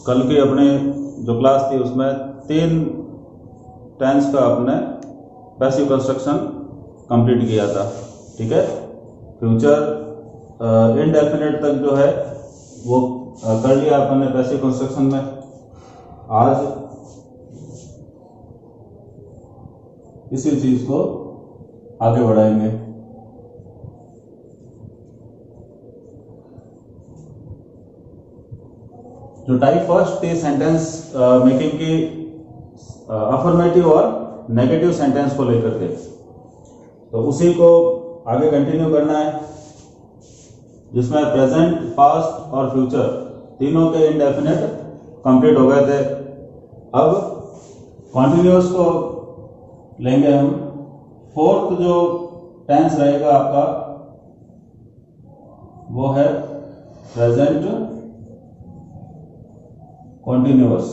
कल की अपनी जो क्लास थी उसमें 3 टेंस का अपने पैसिव कंस्ट्रक्शन कंप्लीट किया था। ठीक है, फ्यूचर इनडेफिनेट तक जो है वो कर लिया अपने पैसिव कंस्ट्रक्शन में। आज इसी चीज को आगे बढ़ाएंगे। जो टाइप फर्स्ट थी सेंटेंस मेकिंग की अफर्मेटिव और नेगेटिव सेंटेंस को लेकर के, तो उसी को आगे कंटिन्यू करना है, जिसमें प्रेजेंट, पास्ट और फ्यूचर तीनों के इनडेफिनेट कंप्लीट हो गए थे। अब कॉन्टिन्यूअस को लेंगे हम। फोर्थ जो टेंस रहेगा आपका वो है प्रेजेंट कॉन्टिन्यूअस।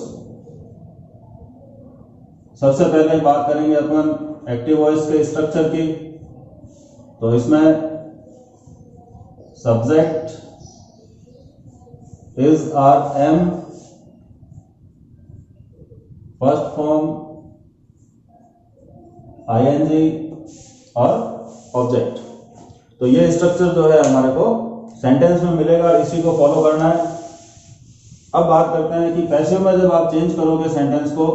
सबसे पहले बात करेंगे अपन एक्टिव वॉइस के स्ट्रक्चर की। तो इसमें subject is are am, first form ING और ऑब्जेक्ट। तो ये स्ट्रक्चर जो है हमारे को सेंटेंस में मिलेगा, इसी को फॉलो करना है। अब बात करते हैं कि पैसिव में जब आप चेंज करोगे सेंटेंस को,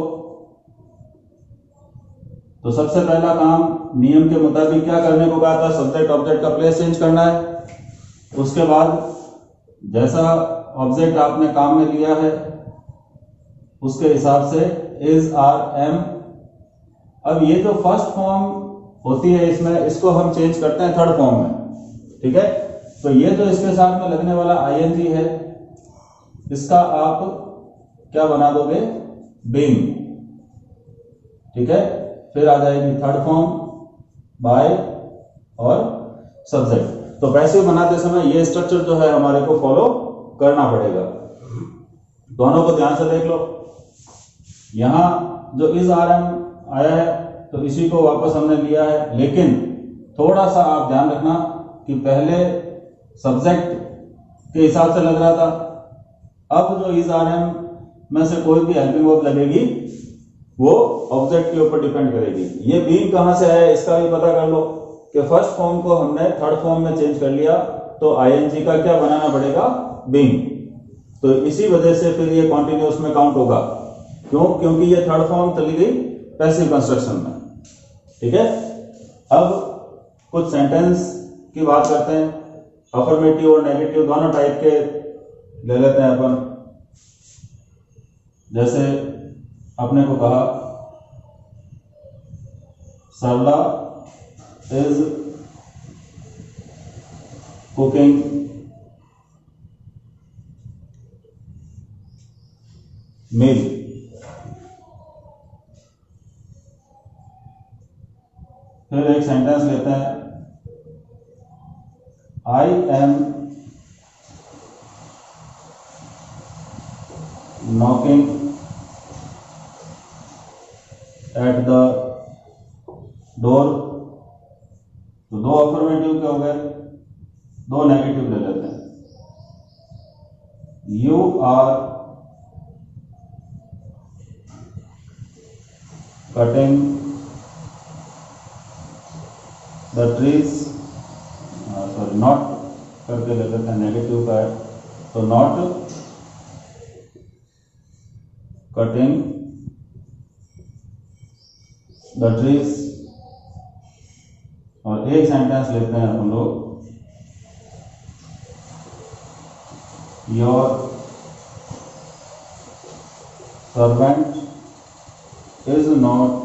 तो सबसे पहला काम नियम के मुताबिक क्या करने को कहा था, सब्जेक्ट ऑब्जेक्ट का प्लेस चेंज करना है। उसके बाद जैसा ऑब्जेक्ट आपने काम में लिया है उसके हिसाब से इज, आर, एम। अब ये जो फर्स्ट फॉर्म होती है इसमें, इसको हम चेंज करते हैं थर्ड फॉर्म में। ठीक है, तो ये जो इसके साथ में लगने वाला आईएनजी है, इसका आप क्या बना दोगे, बीइंग। ठीक है, फिर आ जाएगी थर्ड फॉर्म बाय और सब्जेक्ट। तो पैसिव बनाते समय ये स्ट्रक्चर जो है हमारे को फॉलो करना पड़ेगा। दोनों को ध्यान से देख लो। यहां जो इज, आर, एम आया है तो इसी को वापस हमने लिया है, लेकिन थोड़ा सा आप ध्यान रखना कि पहले सब्जेक्ट के हिसाब से लग रहा था, अब जो इज, आर, एम में से कोई भी हेल्पिंग वर्ब लगेगी वो ऑब्जेक्ट के ऊपर डिपेंड करेगी। ये बीइंग कहां से आया इसका भी पता कर लो कि फर्स्ट फॉर्म को हमने थर्ड फॉर्म में चेंज कर लिया, तो आईएनजी का क्या बनाना पड़ेगा, बीइंग। तो इसी वजह से फिर ये कॉन्टिन्यूअस में काउंट होगा। क्यों? क्योंकि ये थर्ड फॉर्म चली गई पैसिव कंस्ट्रक्शन में। ठीक है, अब कुछ सेंटेंस की बात करते हैं। अफर्मेटिव और नेगेटिव दोनों टाइप के ले लेते हैं अपन। जैसे अपने को कहा सरला इज कुकिंग मील। फिर एक सेंटेंस लेते हैं, I am knocking at the door. तो दो अफर्मेटिव के हो गए, दो नेगेटिव ले लेते हैं। You are cutting the trees, sorry not करके ले लेते हैं, नेगेटिव का है तो नॉट कटिंग द ट्रीज। और एक सेंटेंस लेते हैं हम लोग, your servant is not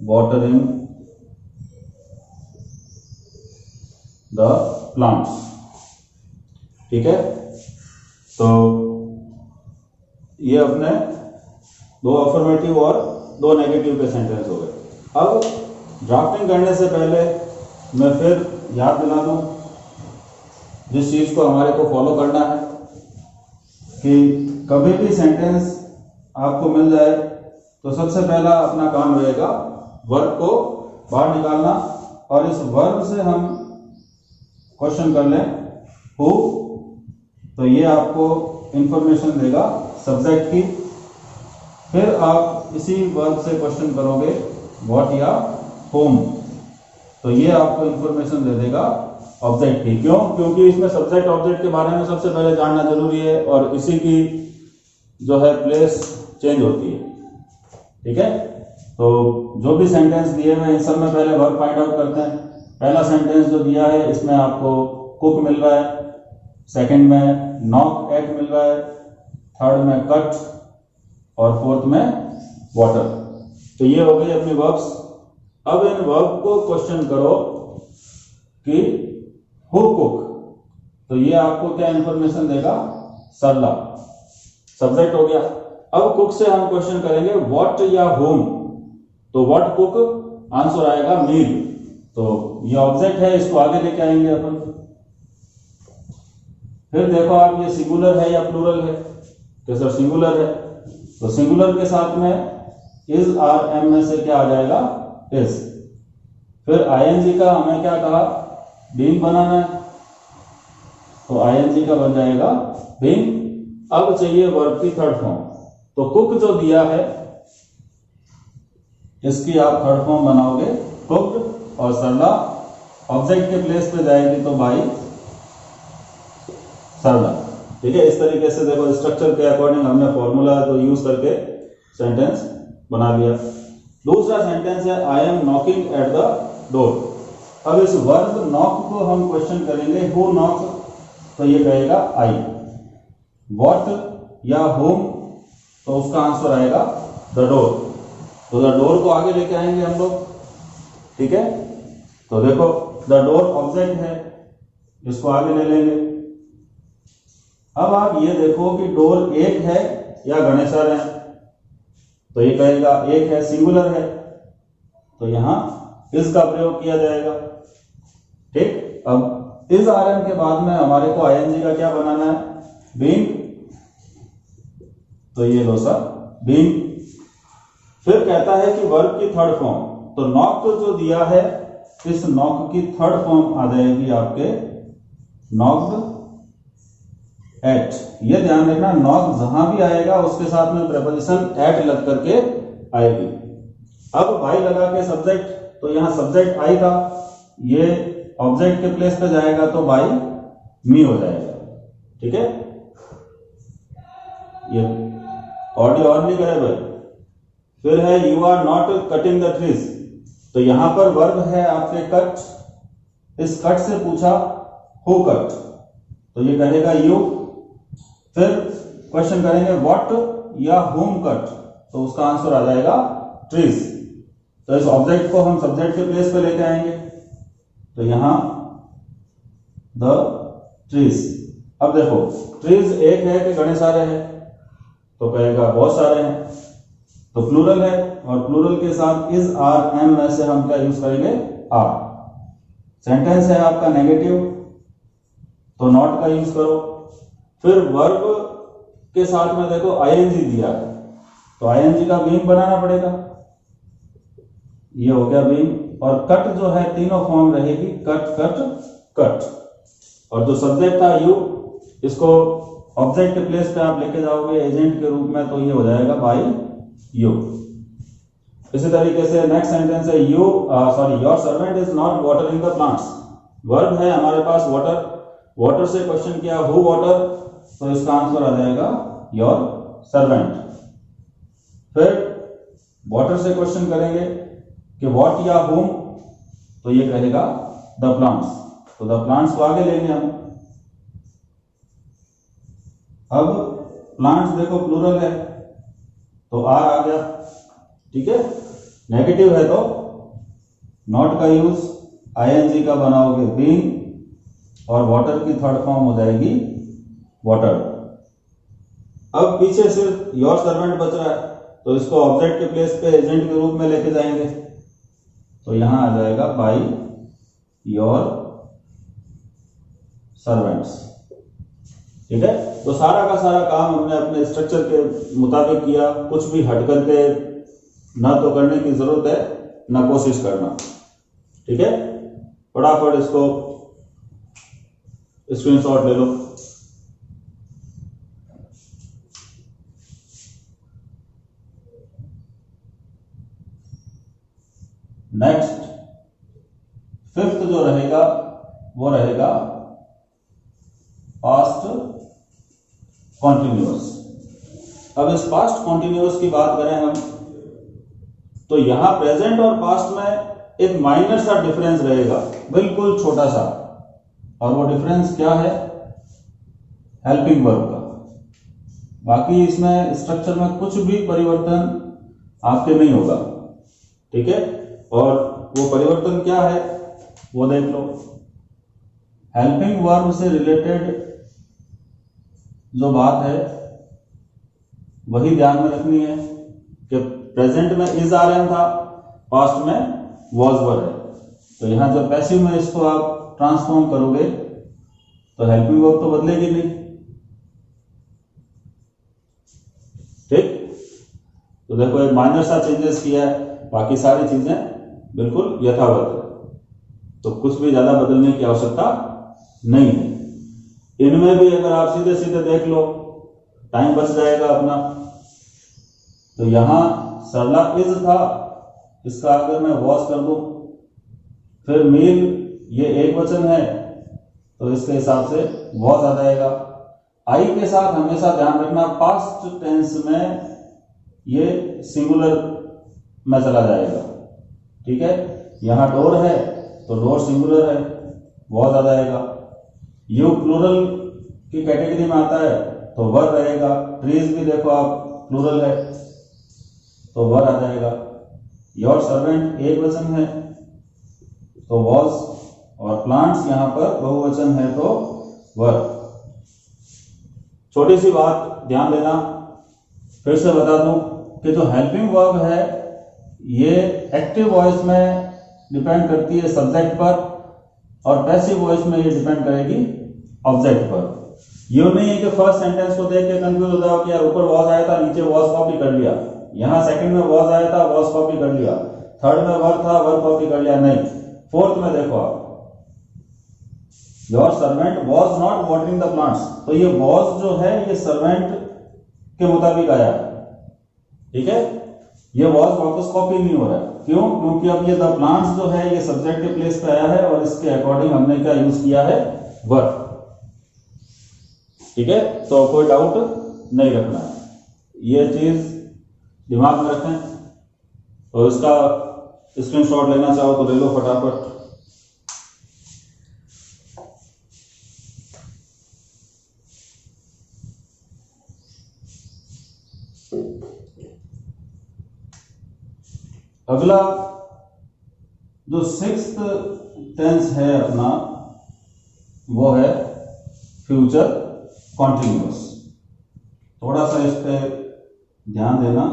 watering the plants। ठीक है, तो ये अपने दो अफर्मेटिव और दो नेगेटिव के सेंटेंस हो गए। अब ड्राफ्टिंग करने से पहले मैं फिर याद दिला दूं जिस चीज को हमारे को फॉलो करना है कि कभी भी सेंटेंस आपको मिल जाए तो सबसे पहला अपना काम रहेगा वर्ब को बाहर निकालना, और इस वर्ब से हम क्वेश्चन कर लें हु तो ये आपको इंफॉर्मेशन देगा सब्जेक्ट की। फिर आप इसी वर्ब से क्वेश्चन करोगे व्हाट या होम, तो ये आपको इंफॉर्मेशन दे देगा ऑब्जेक्ट की। क्यों? क्योंकि इसमें सब्जेक्ट ऑब्जेक्ट के बारे में सबसे पहले जानना जरूरी है और इसी की जो है प्लेस चेंज होती है। ठीक है, तो जो भी सेंटेंस दिए हुए इन सब में पहले वर्ब फाइंड आउट करते हैं। पहला सेंटेंस जो दिया है इसमें आपको कुक मिल रहा है, सेकंड में नॉक एट मिल रहा है, थर्ड में कट और फोर्थ में वाटर। तो ये हो गई अपनी वर्ब्स। अब इन वर्ब को क्वेश्चन करो कि हु कुक, तो ये आपको क्या इंफॉर्मेशन देगा? सरला, सब्जेक्ट हो गया। अब कुक से हम क्वेश्चन करेंगे व्हाट या होम, तो व्हाट कुक आंसर आएगा मील। तो ये ऑब्जेक्ट है, इसको आगे लेके आएंगे अपन। फिर देखो आप ये सिंगुलर है या प्लूरल है? तो सर सिंगुलर है, तो सिंगुलर के साथ में इज आर एम में से क्या आ जाएगा? इज। फिर आईएनजी का हमें क्या कहा? बीइंग बनाना है, तो आईएनजी का बन जाएगा बीइंग। अब चाहिए वर्ब की थर्ड फॉर्म, तो कुक जो दिया है इसकी आप थर्ड फॉर्म बनाओगे कुक्ड, और सरला ऑब्जेक्ट के प्लेस पे जाएगी तो बाई सरला। ठीक है, इस तरीके से देखो स्ट्रक्चर के अकॉर्डिंग हमने फॉर्मूला तो यूज करके सेंटेंस बना लिया। दूसरा सेंटेंस है I am knocking at the door. अब इस वर्ब नॉक को हम क्वेश्चन करेंगे हु नॉक, तो ये कहेगा आई। व्हाट या होम, तो उसका आंसर आएगा द डोर। तो द डोर को आगे लेके आएंगे हम लोग। ठीक है, तो देखो द डोर ऑब्जेक्ट है, इसको आगे ले लेंगे। अब आप ये देखो कि डोर एक है या गणे सारे हैं, तो ये कहेगा एक है, सिंगुलर है, तो यहां इस का प्रयोग किया जाएगा। ठीक, अब इस आरएम के बाद में हमारे को आईएनजी का क्या बनाना है? बीइंग, तो ये लो सर बीइंग। फिर कहता है कि वर्ब की थर्ड फॉर्म, तो नॉक जो दिया है इस नॉक की थर्ड फॉर्म आ जाएगी आपके नॉक्ड एट। ये ध्यान रखना, नॉक जहां भी आएगा उसके साथ में प्रेपोजिशन एट लग करके आएगी। अब बाई लगा के सब्जेक्ट, तो यहां सब्जेक्ट आई था, ये ऑब्जेक्ट के प्लेस पे जाएगा तो बाई मी हो जाएगा। ठीक है, ये ऑडियो और नहीं करे भाई। फिर है you are not cutting the trees, तो यहां पर वर्ब है आपके कट। इस कट से पूछा हु कट, तो ये कहेगा यू। फिर क्वेश्चन करेंगे व्हाट या होम कट, तो उसका आंसर आ जाएगा ट्रीज। तो इस ऑब्जेक्ट को हम सब्जेक्ट के प्लेस पे लेके आएंगे, तो यहां द ट्रीज। अब देखो ट्रीज एक है कि गणे सारे हैं, तो कहेगा बहुत सारे हैं, तो प्लूरल है, और प्लूरल के साथ इज आर एम में से हम क्या यूज करेंगे? आर। सेंटेंस है आपका नेगेटिव, तो नॉट का यूज करो। फिर वर्ब के साथ में देखो आईएनजी दिया है, तो आईएनजी का बीइंग बनाना पड़ेगा। ये हो गया बीइंग। और कट जो है तीनों फॉर्म रहेगी, कट कट कट। और जो सब्जेक्ट था यू, इसको ऑब्जेक्ट के प्लेस पे आप लेके जाओगे एजेंट के रूप में, तो ये हो जाएगा बाई यू। इसी तरीके से नेक्स्ट सेंटेंस है your servant is not watering the plants. Verb है हमारे पास वाटर, वाटर से क्वेश्चन किया हु वाटर, तो इसका आंसर आ जाएगा योर सर्वेंट। फिर वाटर से क्वेश्चन करेंगे कि व्हाट या होम, तो ये कहेगा द प्लांट्स, तो द प्लांट्स को आगे लेंगे हम। अब प्लांट्स देखो प्लूरल है, तो आर आ गया। ठीक है, नेगेटिव है तो नॉट का यूज, आईएनजी का बनाओगे बीइंग, और वाटर की थर्ड फॉर्म हो जाएगी वाटर। अब पीछे सिर्फ योर सर्वेंट बच रहा है, तो इसको ऑब्जेक्ट के प्लेस पे एजेंट के रूप में लेके जाएंगे, तो यहां आ जाएगा बाई योर सर्वेंट्स। ठीक है, तो सारा का सारा काम हमने अपने स्ट्रक्चर के मुताबिक किया, कुछ भी हट करके ना तो करने की जरूरत है ना कोशिश करना। ठीक है, फटाफट इसको स्क्रीनशॉट ले लो। नेक्स्ट फिफ्थ जो रहेगा वो रहेगा पास्ट कॉन्टिन्यूअस। अब इस पास्ट कॉन्टिन्यूअस की बात करें हम, तो यहां प्रेजेंट और पास्ट में एक माइनर सा डिफरेंस रहेगा, बिल्कुल छोटा सा, और वो डिफरेंस क्या है? हेल्पिंग वर्ब का। बाकी इसमें स्ट्रक्चर में कुछ भी परिवर्तन आपके नहीं होगा, ठीक है। और वो परिवर्तन क्या है वो देख लो। हेल्पिंग वर्ब से रिलेटेड जो बात है वही ध्यान में रखनी है कि प्रेजेंट में इज आर एम था, पास्ट में वॉज वर है। तो यहां जब पैसिव में इसको आप ट्रांसफॉर्म करोगे तो हेल्पिंग वर्ब तो बदलेगी नहीं, ठीक। तो देखो एक माइनर सा चेंजेस किया है, बाकी सारी चीजें बिल्कुल यथावत है, तो कुछ भी ज्यादा बदलने की आवश्यकता नहीं है। इनमें भी अगर आप सीधे सीधे देख लो, टाइम बच जाएगा अपना। तो यहां सरला इज था, इसका अगर मैं वॉज कर दूं, फिर मील ये एक वचन है तो इसके हिसाब से वॉज आ जाएगा। आई के साथ हमेशा ध्यान रखना पास्ट टेंस में ये सिंगुलर में चला जाएगा, ठीक है। यहां डोर है तो डोर सिंगुलर है, वॉज आ जाएगा। यू प्लूरल की कैटेगरी में आता है तो वर रहेगा। ट्रीज भी देखो आप प्लूरल है तो वर आ जाएगा। योर सर्वेंट एक वचन है तो वॉज, और प्लांट्स यहां पर बहुवचन है तो वर। छोटी सी बात ध्यान देना, फिर से बता दूं कि जो हेल्पिंग वर्ब है ये एक्टिव वॉइस में डिपेंड करती है सब्जेक्ट पर, और पैसिव वॉइस में ये डिपेंड करेगी ऑब्जेक्ट पर। ये नहीं है कि फर्स्ट सेंटेंस को देख के कंफ्यूज हो जाओ कि यार ऊपर वॉज आया था नीचे वॉज कॉपी कर लिया, यहां सेकंड में वॉज आया था वॉज कॉपी कर लिया, थर्ड में वर था वर कॉपी कर लिया, नहीं। फोर्थ में देखो आप, your servant was not watering the plants, तो ये वॉज जो है ये सर्वेंट के मुताबिक आया, ठीक है। ये वॉज वापस कॉपी नहीं हो रहा है, क्यों? क्योंकि अब ये द प्लांट्स जो है ये सब्जेक्ट के प्लेस पे आया है और इसके अकॉर्डिंग हमने क्या यूज किया है? वर, ठीक है। तो कोई डाउट नहीं रखना है, ये चीज दिमाग में रखें। तो इसका स्क्रीनशॉट लेना चाहो तो ले लो फटाफट। अगला जो सिक्स्थ टेंस है अपना वो है फ्यूचर कॉन्टिन्यूअस। थोड़ा सा इस पे ध्यान देना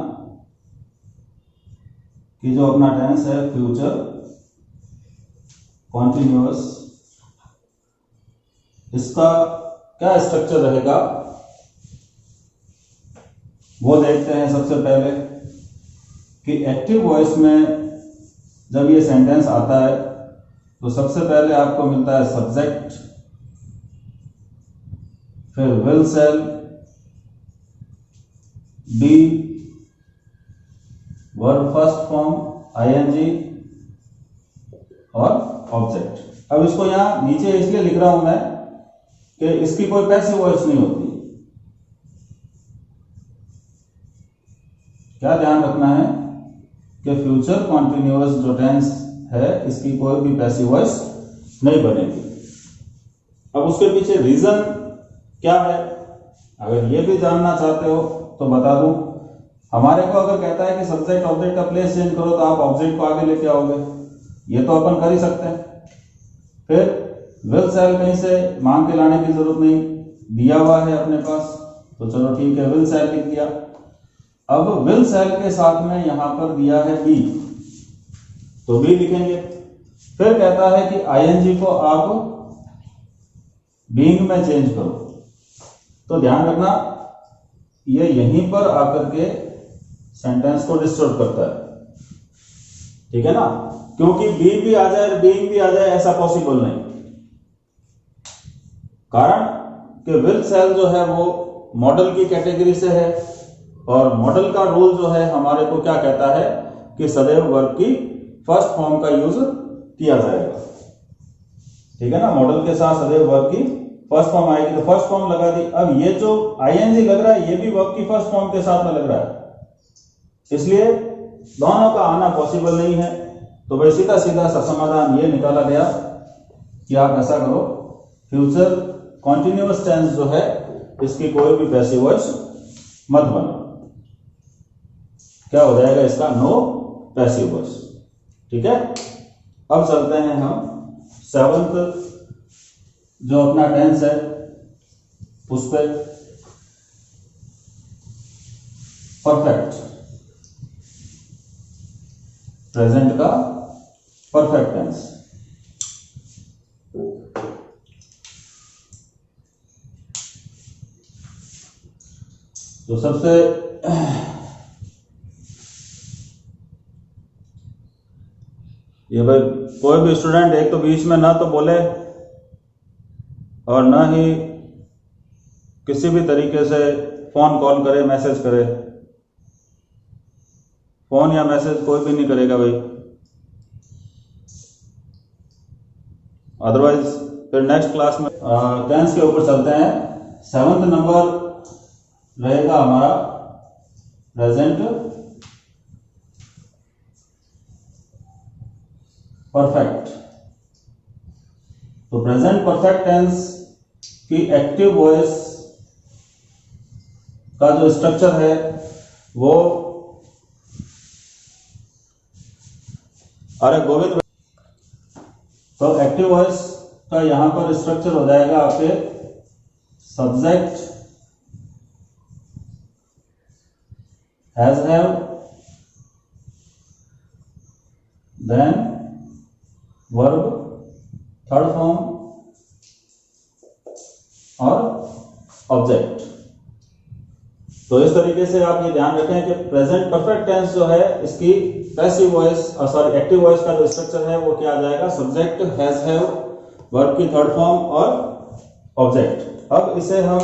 कि जो अपना टेंस है फ्यूचर कॉन्टिन्यूअस, इसका क्या स्ट्रक्चर रहेगा वो देखते हैं। सबसे पहले कि एक्टिव वॉइस में जब ये सेंटेंस आता है तो सबसे पहले आपको मिलता है सब्जेक्ट, फिर will shall, be, verb first form ING और ऑब्जेक्ट। अब इसको यहां नीचे इसलिए लिख रहा हूं मैं कि इसकी कोई पैसिव वॉइस नहीं होती। क्या ध्यान रखना है कि फ्यूचर कॉन्टिन्यूअस जो टेंस है इसकी कोई भी पैसिव वॉइस नहीं बनेगी। अब उसके पीछे रीजन क्या है, अगर ये भी जानना चाहते हो तो बता दूं। हमारे को अगर कहता है कि सब्जेक्ट ऑब्जेक्ट का प्लेस चेंज करो तो आप ऑब्जेक्ट को आगे लेके आओगे, ये तो अपन कर ही सकते हैं। फिर विल सेल कहीं से मांग के लाने की जरूरत नहीं, दिया हुआ है अपने पास, तो चलो ठीक है विल सेल लिख दिया। अब विल सेल के साथ में यहां पर दिया है बी, तो बी लिखेंगे। फिर कहता है कि आईएनजी को आप बीइंग में चेंज करो, तो ध्यान रखना ये यहीं पर आकर के सेंटेंस को डिस्टर्ब करता है, ठीक है ना, क्योंकि बी भी आ जाए बीइंग भी आ जाए ऐसा पॉसिबल नहीं। कारण कि विल सेल जो है वो मॉडल की कैटेगरी से है, और मॉडल का रूल जो है हमारे को क्या कहता है कि सदैव वर्ब की फर्स्ट फॉर्म का यूज किया जाएगा। ठीक है ना, मॉडल के साथ सदैव वर्ब की फर्स्ट फॉर्म आएगी तो फर्स्ट फॉर्म लगा दी। अब ये जो आईएनजी लग रहा है ये भी वर्ब की फर्स्ट फॉर्म के साथ में लग रहा है, इसलिए दोनों का आना पॉसिबल नहीं है। तो भाई सीधा सीधा सा समाधान ये निकाला गया कि आप ऐसा करो, फ्यूचर कॉन्टिन्यूअस टेंस जो है इसकी कोई भी पैसिव वॉइस मत बनो। क्या हो जाएगा इसका? No passive voice. ठीक है, अब चलते हैं हम सेवंथ जो अपना टेंस है उस पर। परफेक्ट, प्रेजेंट का परफेक्ट टेंस। तो सबसे ये भाई कोई भी स्टूडेंट एक तो बीच में ना तो बोले और ना ही किसी भी तरीके से फोन कॉल करे, मैसेज करे। फोन या मैसेज कोई भी नहीं करेगा भाई, अदरवाइज फिर नेक्स्ट क्लास में टेंस के ऊपर चलते हैं। सेवंथ नंबर रहेगा हमारा प्रेजेंट परफेक्ट। तो प्रेजेंट परफेक्ट टेंस की एक्टिव वॉइस का जो स्ट्रक्चर है वो, अरे गोविंद, तो एक्टिव वॉइस का यहां पर स्ट्रक्चर हो जाएगा आपके subject has have, then verb third form और ऑब्जेक्ट। तो इस तरीके से आप ये ध्यान रखें कि प्रेजेंट परफेक्ट टेंस जो है इसकी passive voice sorry active voice का जो स्ट्रक्चर है वो क्या आ जाएगा? सब्जेक्ट हैज हैव, वर्ब की थर्ड फॉर्म और ऑब्जेक्ट। अब इसे हम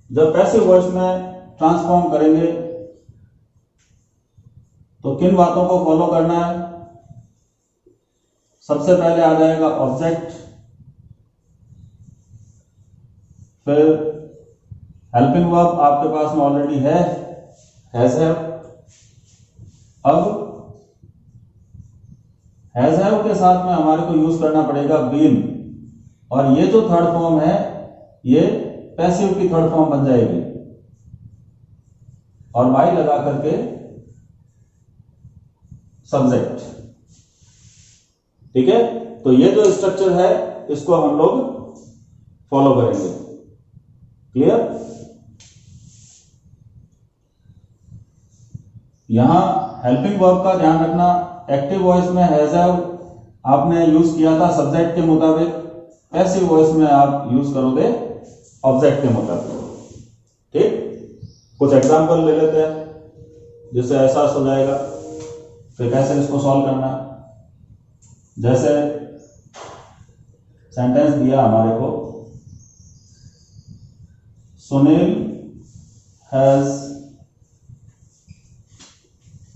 जब पैसिव वॉइस में ट्रांसफॉर्म करेंगे तो किन बातों को फॉलो करना है? सबसे पहले आ जाएगा ऑब्जेक्ट, फिर हेल्पिंग वर्ब आपके पास में ऑलरेडी है, हैज हैव। अब हैज हैव के साथ में हमारे को यूज करना पड़ेगा बीन, और ये जो थर्ड फॉर्म है ये पैसिव की थर्ड फॉर्म बन जाएगी, और वाई लगा करके सब्जेक्ट। ठीक है, तो ये जो स्ट्रक्चर है इसको हम लोग फॉलो करेंगे। क्लियर? यहां हेल्पिंग वर्ब का ध्यान रखना, एक्टिव वॉइस में हैज हैव आपने यूज किया था सब्जेक्ट के मुताबिक, पैसिव वॉइस में आप यूज करोगे ऑब्जेक्ट के मुताबिक। ठीक, कुछ एग्जांपल ले लेते हैं जिससे एहसास हो जाएगा फिर कैसे इसको सॉल्व करना है। जैसे सेंटेंस दिया हमारे को, Sunil has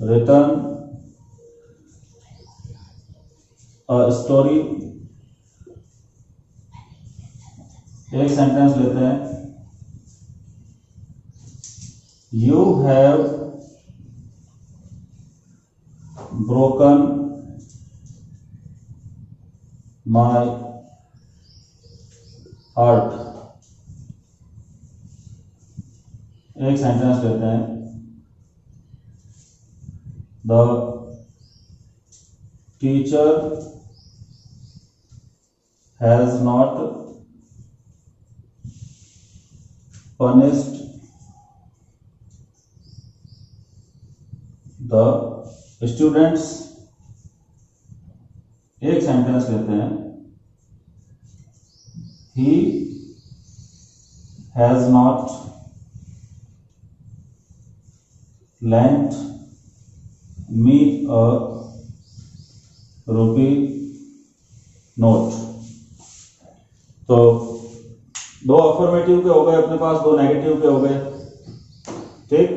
written a story. एक सेंटेंस लेते हैं, you have broken my heart. एक सेंटेंस लेते हैं, the teacher has not punished the students। एक सेंटेंस लेते हैं, he has not lent me a rupee note। तो दो अफर्मेटिव के हो गए अपने पास, दो नेगेटिव के हो गए। ठीक,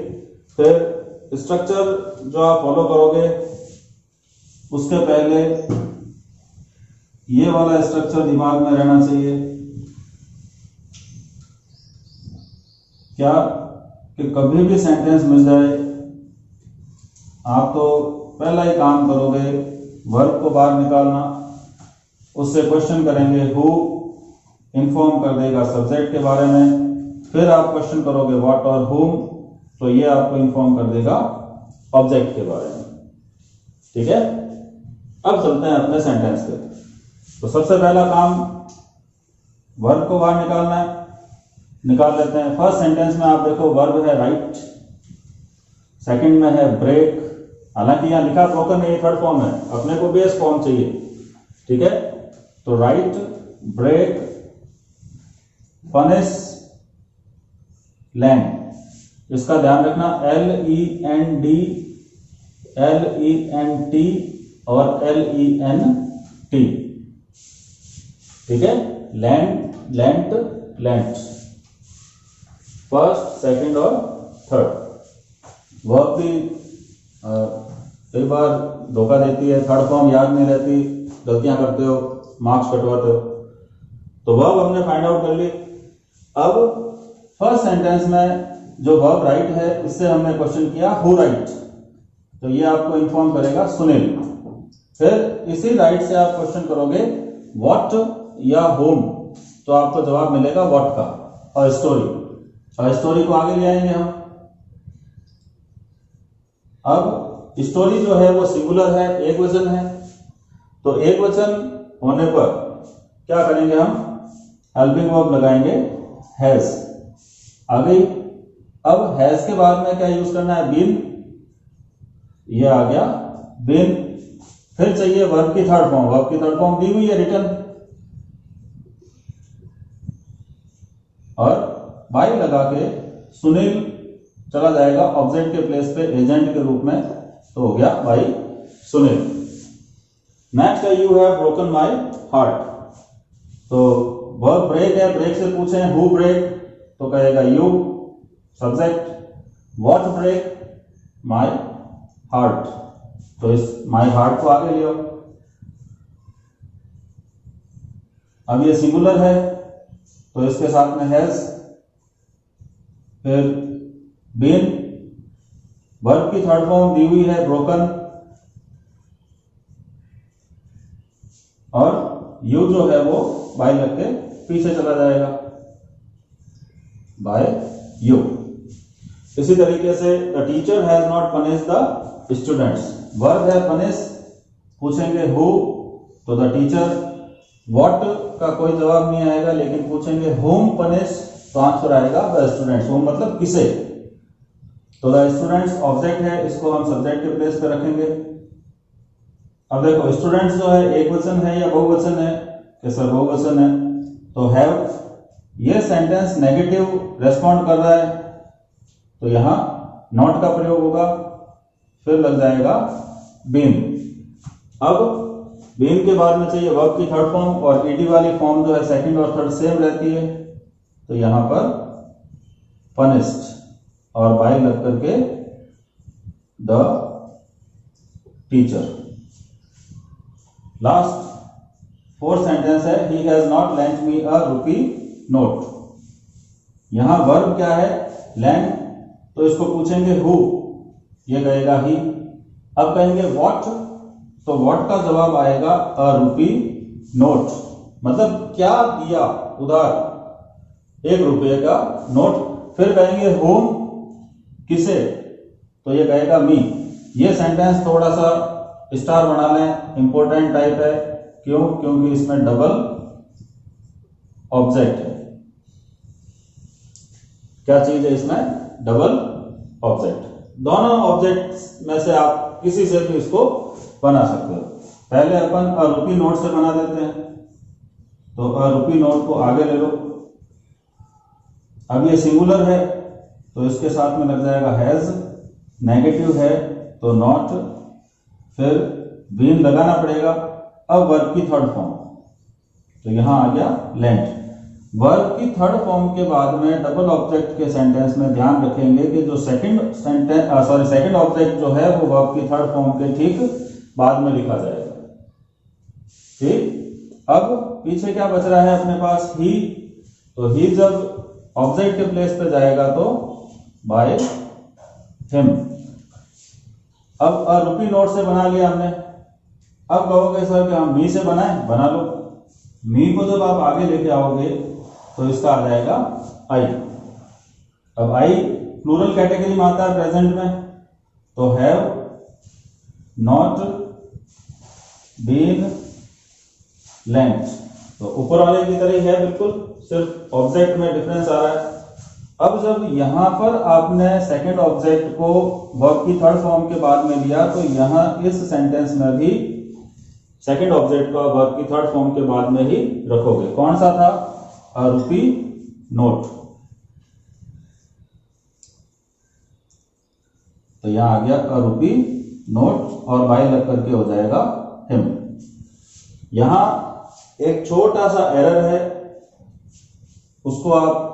फिर स्ट्रक्चर जो आप फॉलो करोगे उसके पहले ये वाला स्ट्रक्चर दिमाग में रहना चाहिए, क्या कि कभी भी सेंटेंस मिल जाए आप तो पहला ही काम करोगे वर्ब को बाहर निकालना, उससे क्वेश्चन करेंगे हु, इन्फॉर्म कर देगा सब्जेक्ट के बारे में, फिर आप क्वेश्चन करोगे व्हाट और हुम, तो ये आपको इन्फॉर्म कर देगा ऑब्जेक्ट के बारे में। ठीक है, अब चलते हैं अपने सेंटेंस पे। तो सबसे पहला काम वर्ब को बाहर निकालना है, निकाल लेते हैं। फर्स्ट सेंटेंस में आप देखो वर्ब है राइट, सेकंड में है ब्रेक, हालांकि यहां लिखा ब्रोकन है, ये थर्ड फॉर्म है, अपने को बेस फॉर्म चाहिए। ठीक है, तो राइट, ब्रेक, पनिश, लैंड, इसका ध्यान रखना, LEND, LENT और LENT। ठीक है, land, lent, lent, first, second और थर्ड। वर्ब भी कई बार धोखा देती है, थर्ड फॉर्म याद नहीं रहती, गलतियां करते हो, मार्क्स कटवाते हो। तो वर्ब हमने फाइंड आउट कर ली। अब फर्स्ट सेंटेंस में जो वर्ब राइट है, इससे हमने क्वेश्चन किया हु राइट, तो ये आपको इन्फॉर्म करेगा सुनील। फिर इसी राइट से आप क्वेश्चन करोगे व्हाट या होम, तो आपको जवाब मिलेगा व्हाट का, और स्टोरी को आगे ले आएंगे हम। अब स्टोरी जो है वो सिंगुलर है, एक वचन है, तो एक वचन होने पर क्या करेंगे हम, हेल्पिंग वर्ब लगाएंगे हैज, आ गई। अब हैज के बाद में क्या यूज करना है, बीन, ये आ गया बीन। फिर चाहिए वर्ब की थर्ड फॉर्म, वर्ब की थर्ड फॉर्म दी हुई है रिटर्न, और बाई लगा के सुनील चला जाएगा ऑब्जेक्ट के प्लेस पे एजेंट के रूप में, तो हो गया बाई सुनील। नेक्स्ट है you have broken my heart, तो वर्ब ब्रेक है, ब्रेक से पूछे हु ब्रेक, तो कहेगा you, subject, what break, my heart, तो इस माई हार्ट को आगे लियो। अब ये सिंगुलर है, तो इसके साथ में हैज, फिर बीन, वर्ब की थर्ड फॉर्म दी हुई है ब्रोकन, और यू जो है वो बाय लग के पीछे चला जाएगा, बाय यू। इसी तरीके से the teacher has not punish the students, verb है पनिश, पूछेंगे हु, तो द टीचर, व्हाट का कोई जवाब नहीं आएगा, लेकिन पूछेंगे होम पनिश, तो आंसर आएगा द स्टूडेंट्स, होम मतलब किसे, तो द स्टूडेंट्स ऑब्जेक्ट है, इसको हम सब्जेक्ट के प्लेस पे रखेंगे। अब देखो स्टूडेंट्स जो है एक वचन है या बहुवचन है, कि सर बहुवचन है, तो हैव, ये सेंटेंस नेगेटिव रेस्पॉन्ड कर रहा है, तो यहां नॉट का प्रयोग होगा, फिर लग जाएगा बीन। अब बीन के बाद में चाहिए वर्ब की थर्ड फॉर्म, और ईडी वाली फॉर्म जो है सेकंड और थर्ड सेम रहती है, तो यहां पर पनिश्ड और बाय लग करके the teacher. Last fourth sentence है he has not lent me a rupee note, यहां वर्ब क्या है, लेंट, तो इसको पूछेंगे हु, ये कहेगा ही। अब कहेंगे व्हाट, तो व्हाट का जवाब आएगा अ रुपी नोट, मतलब क्या दिया उधार, 1 रुपये का नोट। फिर कहेंगे होम, किसे, तो ये कहेगा मी। ये सेंटेंस थोड़ा सा स्टार बना लें, इंपॉर्टेंट टाइप है, क्यों, क्योंकि इसमें डबल ऑब्जेक्ट है। क्या चीज है इसमें, डबल ऑब्जेक्ट। दोनों ऑब्जेक्ट में से आप किसी से भी इसको बना सकते हो। पहले अपन अ रुपी नोट से बना देते हैं, तो अ रुपी नोट को आगे ले लो। अब ये सिंगुलर है, तो इसके साथ में लग जाएगा हैज, नेगेटिव है तो नॉट, फिर बीन लगाना पड़ेगा। अब वर्ब की थर्ड फॉर्म, तो यहां आ गया लेंट। वर्ब की थर्ड फॉर्म के बाद में डबल ऑब्जेक्ट के सेंटेंस में ध्यान रखेंगे कि जो सेकंड ऑब्जेक्ट जो है वो वर्ब की थर्ड फॉर्म के ठीक बाद में लिखा जाएगा। ठीक, अब पीछे क्या बच रहा है अपने पास, ही। तो ही जब ऑब्जेक्ट के प्लेस पे जाएगा तो बाय हिम। अब रुपी नोट से बना लिया हमने। अब कहोगे सर कि हम मी से बनाए, बना लो। मी को जब आप आगे लेके आओगे तो इसका आ जाएगा आई। अब आई प्लूरल कैटेगरी में आता है प्रेजेंट में, तो हैव नॉट बीन लेंट, तो ऊपर वाले की तरह ही है बिल्कुल, सिर्फ ऑब्जेक्ट में डिफरेंस आ रहा है। अब जब यहां पर आपने सेकंड ऑब्जेक्ट को वर्ब की थर्ड फॉर्म के बाद में लिया, तो यहां इस सेंटेंस में भी सेकंड ऑब्जेक्ट को वर्ब की थर्ड फॉर्म के बाद में ही रखोगे। कौन सा था, अ रुपी नोट। तो यहां आ गया अ रुपी नोट और बाय लग करके हो जाएगा हिम। यहां एक छोटा सा एरर है, उसको आप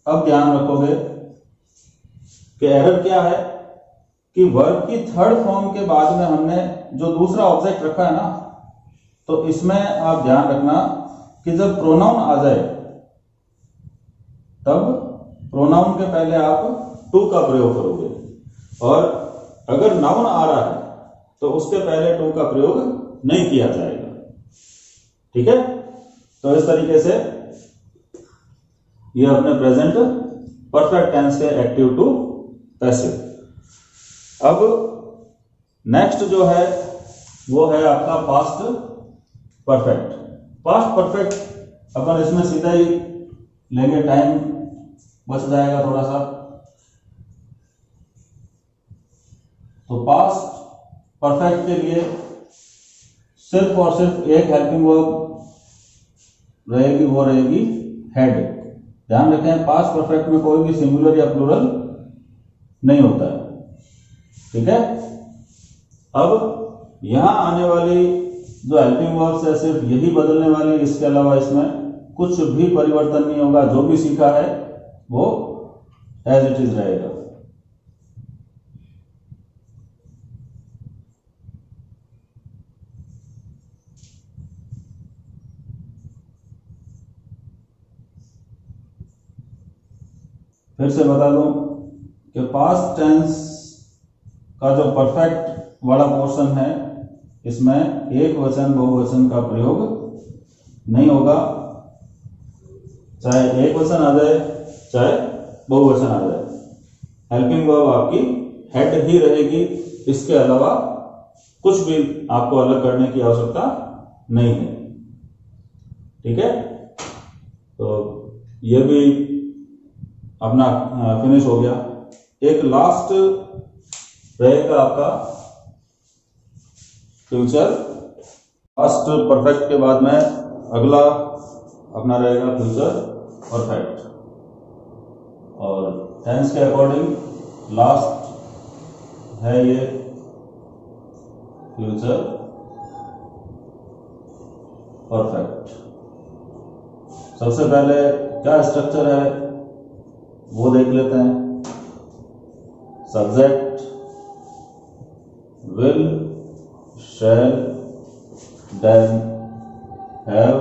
अब ध्यान रखोगे कि एरर क्या है कि वर्ब की थर्ड फॉर्म के बाद में हमने जो दूसरा ऑब्जेक्ट रखा है ना, तो इसमें आप ध्यान रखना कि जब प्रोनाउन आ जाए तब प्रोनाउन के पहले आप टू का प्रयोग करोगे, और अगर नाउन आ रहा है तो उसके पहले टू का प्रयोग नहीं किया जाएगा। ठीक है, तो इस तरीके से ये अपने प्रेजेंट परफेक्ट टेंस के एक्टिव टू पैसिव। अब नेक्स्ट जो है वो है आपका पास्ट परफेक्ट। पास्ट परफेक्ट अपन इसमें सीधा ही लेंगे, टाइम बच जाएगा थोड़ा सा। तो पास्ट परफेक्ट के लिए सिर्फ और सिर्फ एक हेल्पिंग वर्ब रहेगी, वो रहेगी हैड। ध्यान रखें, पास्ट परफेक्ट में कोई भी सिंगुलर या प्लूरल नहीं होता है। ठीक है, अब यहां आने वाली जो हेल्पिंग वर्ब्स है सिर्फ यही बदलने वाली, इसके अलावा इसमें कुछ भी परिवर्तन नहीं होगा। जो भी सीखा है वो एज इट इज रहेगा। फिर से बता दूं कि पास्ट टेंस का जो परफेक्ट वाला पोर्शन है, इसमें एक वचन बहुवचन का प्रयोग नहीं होगा। चाहे एक वचन आ जाए चाहे बहुवचन आ जाए, हेल्पिंग वर्ब आपकी हेड ही रहेगी। इसके अलावा कुछ भी आपको अलग करने की आवश्यकता नहीं है। ठीक है, तो ये भी अपना फिनिश हो गया। एक लास्ट रहेगा आपका फ्यूचर। पास्ट परफेक्ट के बाद में अगला अपना रहेगा फ्यूचर परफेक्ट, और टेंस के अकॉर्डिंग लास्ट है ये फ्यूचर परफेक्ट। सबसे पहले क्या स्ट्रक्चर है वो देख लेते हैं। Subject will, shall, then have,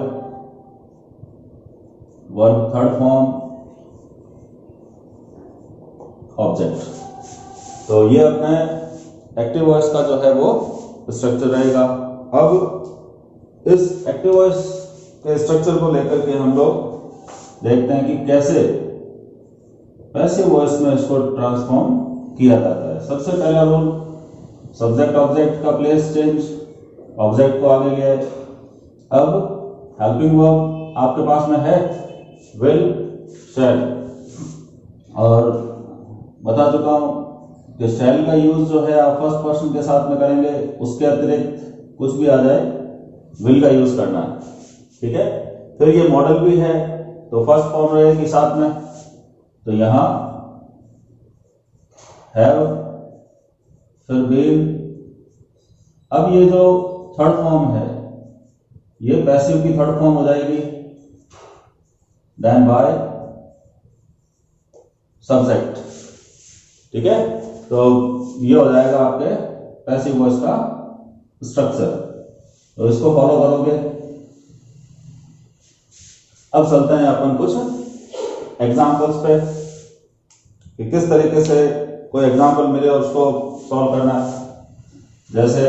verb third form, object. तो ये अपने एक्टिव वॉइस का जो है वो स्ट्रक्चर रहेगा। अब इस एक्टिव वॉइस के स्ट्रक्चर को लेकर के हम लोग देखते हैं कि कैसे पैसिव वॉइस में इसको ट्रांसफॉर्म किया जाता है। सबसे पहला रूल, सब्जेक्ट ऑब्जेक्ट का प्लेस चेंज, ऑब्जेक्ट को आगे ले आए। अब हेल्पिंग वर्ब आपके पास में है विल, शैल, और बता चुका हूं कि शैल का यूज जो है आप फर्स्ट पर्सन के साथ में करेंगे, उसके अतिरिक्त कुछ भी आ जाए विल का यूज करना है। ठीक है, फिर ये मॉडल भी है तो फर्स्ट फॉर्म रहेगी साथ में, तो यहां हैव, फिर बीन। अब ये जो थर्ड फॉर्म है ये पैसिव की थर्ड फॉर्म हो जाएगी, देन बाय सब्जेक्ट। ठीक है, तो ये हो जाएगा आपके पैसिव वॉइस का स्ट्रक्चर। तो इसको फॉलो करोगे। अब चलते हैं अपन कुछ एग्जांपल्स पे कि किस तरीके से कोई एग्जांपल मिले और उसको सॉल्व करना है। जैसे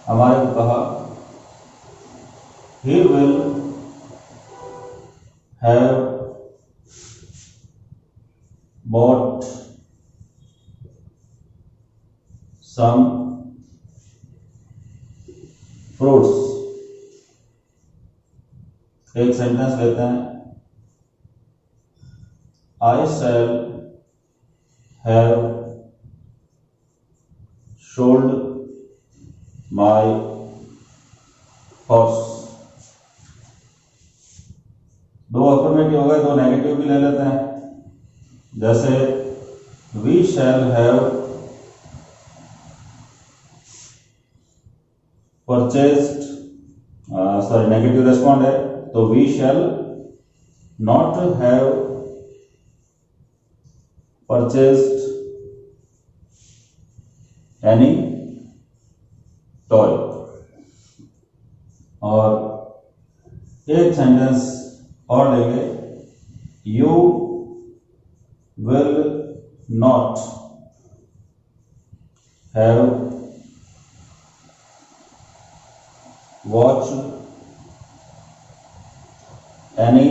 हमारे को कहा he will have bought some fruits। एक सेंटेंस लेते हैं, I shall have sold my horse। दो अफर्मेटिव हो गए, दो नेगेटिव भी ले लेते हैं। जैसे we shall have purchased, sorry negative respond है, तो we shall not have purchased any toy। और एक सेंटेंस और लेंगे, you will not have watched any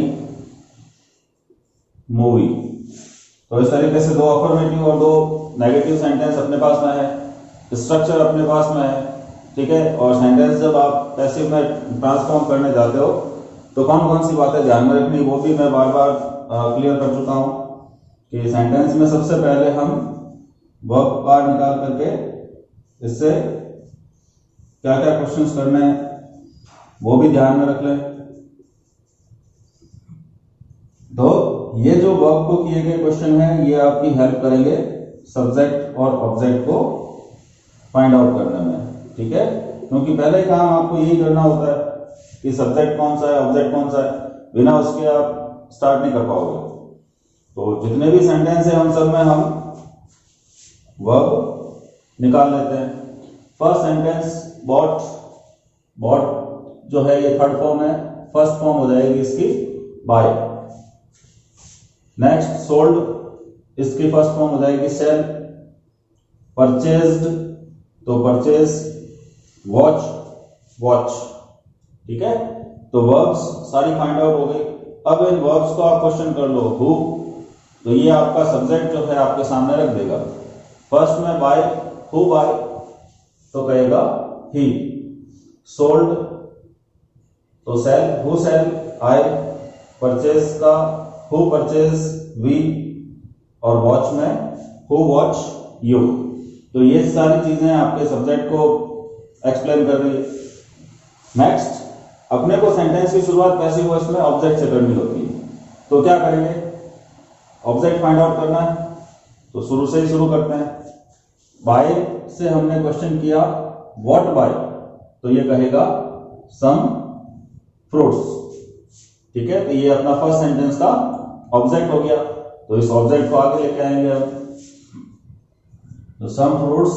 movie। तो इस तरीके से दो अफर्मेटिव और दो नेगेटिव सेंटेंस अपने पास में है, स्ट्रक्चर अपने पास में है, ठीक है। और सेंटेंस जब आप पैसिव में ट्रांसफॉर्म करने जाते हो तो कौन कौन सी बातें ध्यान में रखनी, वो भी मैं बार बार क्लियर कर चुका हूं कि सेंटेंस में सबसे पहले हम वर्ब बार निकाल करके इससे क्या क्या क्वेश्चंस करने हैं वो भी ध्यान में रख लें। तो ये जो वर्ब को किए गए क्वेश्चन है ये आपकी हेल्प करेंगे सब्जेक्ट और ऑब्जेक्ट को फाइंड आउट करने में, ठीक है। क्योंकि पहले ही काम आपको यही करना होता है कि सब्जेक्ट कौन सा है, ऑब्जेक्ट कौन सा है, बिना उसके आप स्टार्ट नहीं कर पाओगे। तो जितने भी सेंटेंस है हम सब में हम वर्ब निकाल लेते हैं। फर्स्ट सेंटेंस बॉट, बॉट जो है ये थर्ड फॉर्म है, फर्स्ट फॉर्म हो जाएगी इसकी बाय। नेक्स्ट सोल्ड, इसकी फर्स्ट फॉर्म हो जाएगी सेल। परचेज्ड, तो परचेज, वॉच, वॉच, ठीक है। तो वर्ब्स सारी फाइंड आउट हो गई। अब इन वर्ब्स को आप क्वेश्चन कर लो हु, तो ये आपका सब्जेक्ट जो है आपके सामने रख देगा। फर्स्ट में बाय, हु बाय, तो कहेगा ही। सोल्ड तो sell, who sell, I. Purchase का हु परचेज, वी। और वॉच में हु वॉच, यू। तो ये सारी चीजें आपके सब्जेक्ट को एक्सप्लेन कर रही है। नेक्स्ट, अपने को सेंटेंस की शुरुआत पैसिव वॉइस में ऑब्जेक्ट से करनी होती है। तो क्या करेंगे, ऑब्जेक्ट फाइंड आउट करना है, तो शुरू से ही शुरू करते हैं। बाय से हमने क्वेश्चन किया व्हाट बाय, तो ये कहेगा सम फ्रूट्स, ठीक है। तो ये अपना फर्स्ट सेंटेंस का ऑब्जेक्ट हो गया। तो इस ऑब्जेक्ट को आगे लेके आएंगे अब, तो सम फ्रूट्स।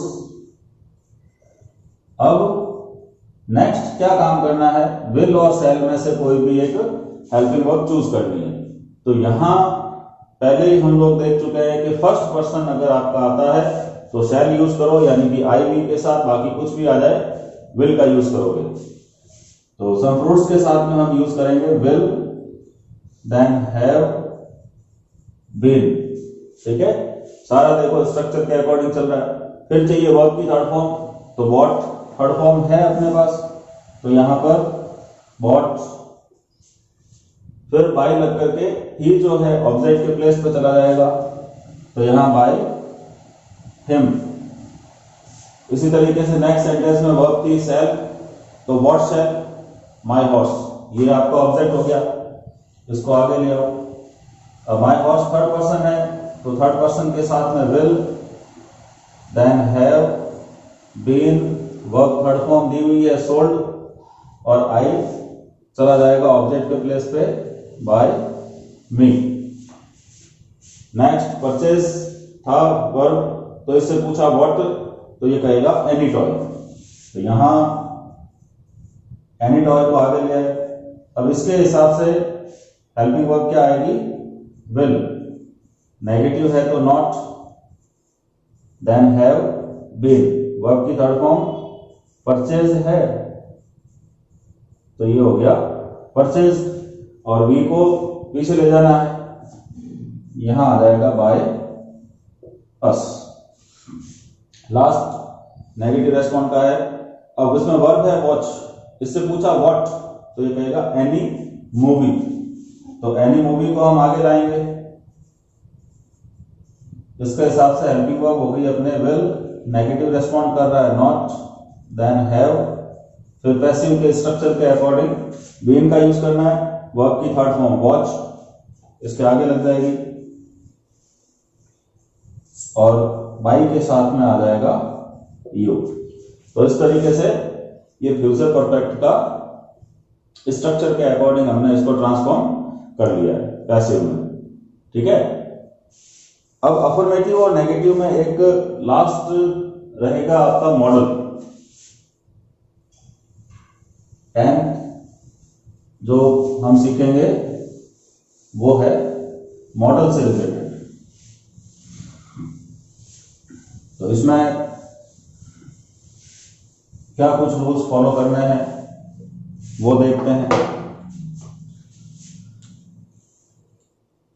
अब नेक्स्ट क्या काम करना है, विल और सेल में से कोई भी एक हेल्पिंग वर्ब चूज करनी है। तो यहां पहले ही हम लोग देख चुके हैं कि फर्स्ट पर्सन अगर आपका आता है तो शैल यूज करो, यानी कि आई वी के साथ, बाकी कुछ भी आ जाए विल का यूज करोगे। तो सम फ्रूट्स के साथ में हम यूज करेंगे विल, देन हैव बीन, ठीक है। सारा देखो स्ट्रक्चर के अकॉर्डिंग चल रहा है। फिर चाहिए वर्ब की थर्ड फॉर्म, तो व्हाट थर्ड फॉर्म है अपने पास, तो यहां पर व्हाट, फिर बाय लग करके ही जो है ऑब्जेक्ट के प्लेस पे चला जाएगा, तो यहां बाय हिम। इसी तरीके से नेक्स्ट सेंटेंस में वर्ब थी सेल, तो व्हाट सेल माय हॉर्स, ये आपका ऑब्जेक्ट हो गया। इसको आगे ले आओ। अब माय हॉर्स थर्ड पर्सन है, तो थर्ड पर्सन के साथ में will, then have been, verb third form दी हुई है सोल्ड, और आई चला जाएगा ऑब्जेक्ट के प्लेस पे बाय मी। नेक्स्ट परचेज था वर्ब, तो इससे पूछा व्हाट, तो ये कहेगा एनी टॉय। तो यहां एनी टॉय को आगे ले आए। अब इसके हिसाब से हेल्पिंग वर्ब क्या आएगी, विल। नेगेटिव है तो not, then have been. Verb की थर्ड फॉर्म परचेज है, तो ये हो गया परचेज, और वी को पीछे ले जाना है, यहां आ जाएगा by us. Last negative respond का है। अब इसमें वर्ब है वॉच, इससे पूछा व्हाट, तो ये कहेगा एनी मूवी। तो एनी मूवी को हम आगे लाएंगे। इसके हिसाब से हेल्पिंग वर्ब हो गई अपने विल, नेगेटिव रेस्पॉन्ड कर रहा है नॉट, देन हैव, फिर पैसिव के स्ट्रक्चर के अकॉर्डिंग बीन का यूज करना है, वर्ब की थर्ड फॉर्म वॉच इसके आगे लग जाएगी, और बाई के साथ में आ जाएगा यू। तो इस तरीके से ये फ्यूचर परफेक्ट का स्ट्रक्चर के अकॉर्डिंग हमने इसको ट्रांसफॉर्म कर लिया है पैसिव में। ठीक है, अब अफर्मेटिव और नेगेटिव में एक लास्ट रहेगा आपका मॉडल। 10 जो हम सीखेंगे वो है मॉडल से रिलेटेड। तो इसमें क्या कुछ रूल्स फॉलो करने हैं वो देखते हैं।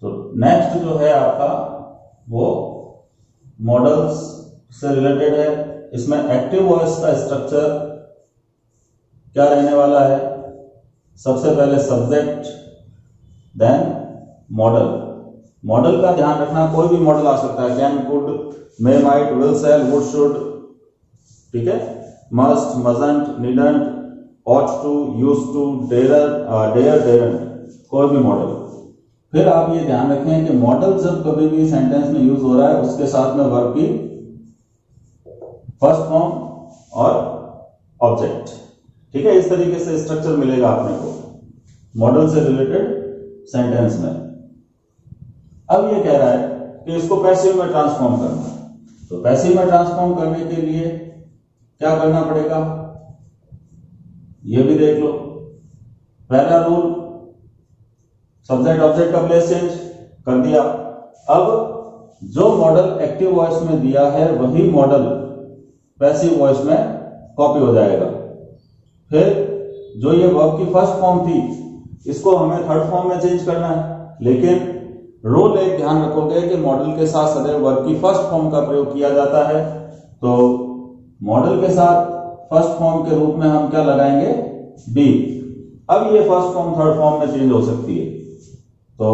तो नेक्स्ट जो है आपका वो मॉडल्स से रिलेटेड है। इसमें एक्टिव वॉइस का स्ट्रक्चर क्या रहने वाला है, सबसे पहले सब्जेक्ट, देन मॉडल। मॉडल का ध्यान रखना, कोई भी मॉडल आ सकता है, can, could, may, might, will, shall, would, should, ठीक है, must, mustn't, needn't, ought to, used to, dare, daren't, कोई भी मॉडल। फिर आप ये ध्यान रखें कि मॉडल जब कभी भी सेंटेंस में यूज हो रहा है उसके साथ में वर्ब की फर्स्ट फॉर्म और ऑब्जेक्ट। ठीक है, इस तरीके से स्ट्रक्चर मिलेगा आपने को मॉडल से रिलेटेड सेंटेंस में। अब ये कह रहा है कि इसको पैसिव में ट्रांसफॉर्म करना है। तो पैसिव में ट्रांसफॉर्म करने के लिए क्या करना पड़ेगा ये भी देख लो। पहला रूल, सब्जेक्ट ऑब्जेक्ट का प्लेस चेंज कर दिया। अब जो मॉडल एक्टिव वॉइस में दिया है वही मॉडल पैसिव वॉइस में कॉपी हो जाएगा। फिर जो ये वर्ब की फर्स्ट फॉर्म थी इसको हमें थर्ड फॉर्म में चेंज करना है, लेकिन रूल एक ध्यान रखोगे कि मॉडल के साथ सदैव वर्ब की फर्स्ट फॉर्म का प्रयोग किया जाता है। तो मॉडल के साथ फर्स्ट फॉर्म के रूप में हम क्या लगाएंगे, बी। अब ये फर्स्ट फॉर्म थर्ड फॉर्म में चेंज हो सकती है, तो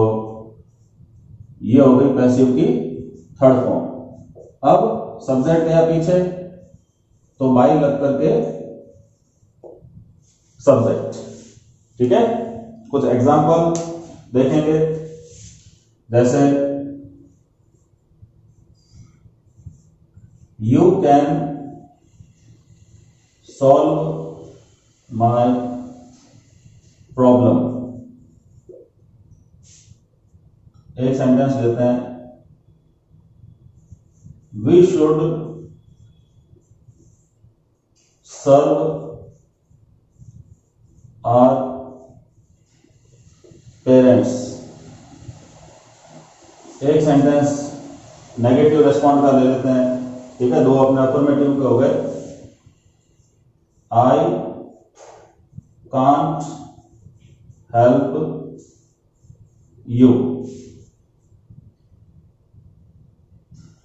ये हो गई पैसिव की थर्ड फॉर्म। अब सब्जेक्ट गया पीछे तो बाई लग करके सब्जेक्ट। ठीक है, कुछ एग्जांपल देखेंगे, जैसे you can solve my problem. एक सेंटेंस लेते हैं, we should serve our parents. एक सेंटेंस नेगेटिव रेस्पॉन्ड का ले लेते हैं। ठीक है, दो अपने अफर्मेटिव के हो गए, आई कांट हेल्प यू।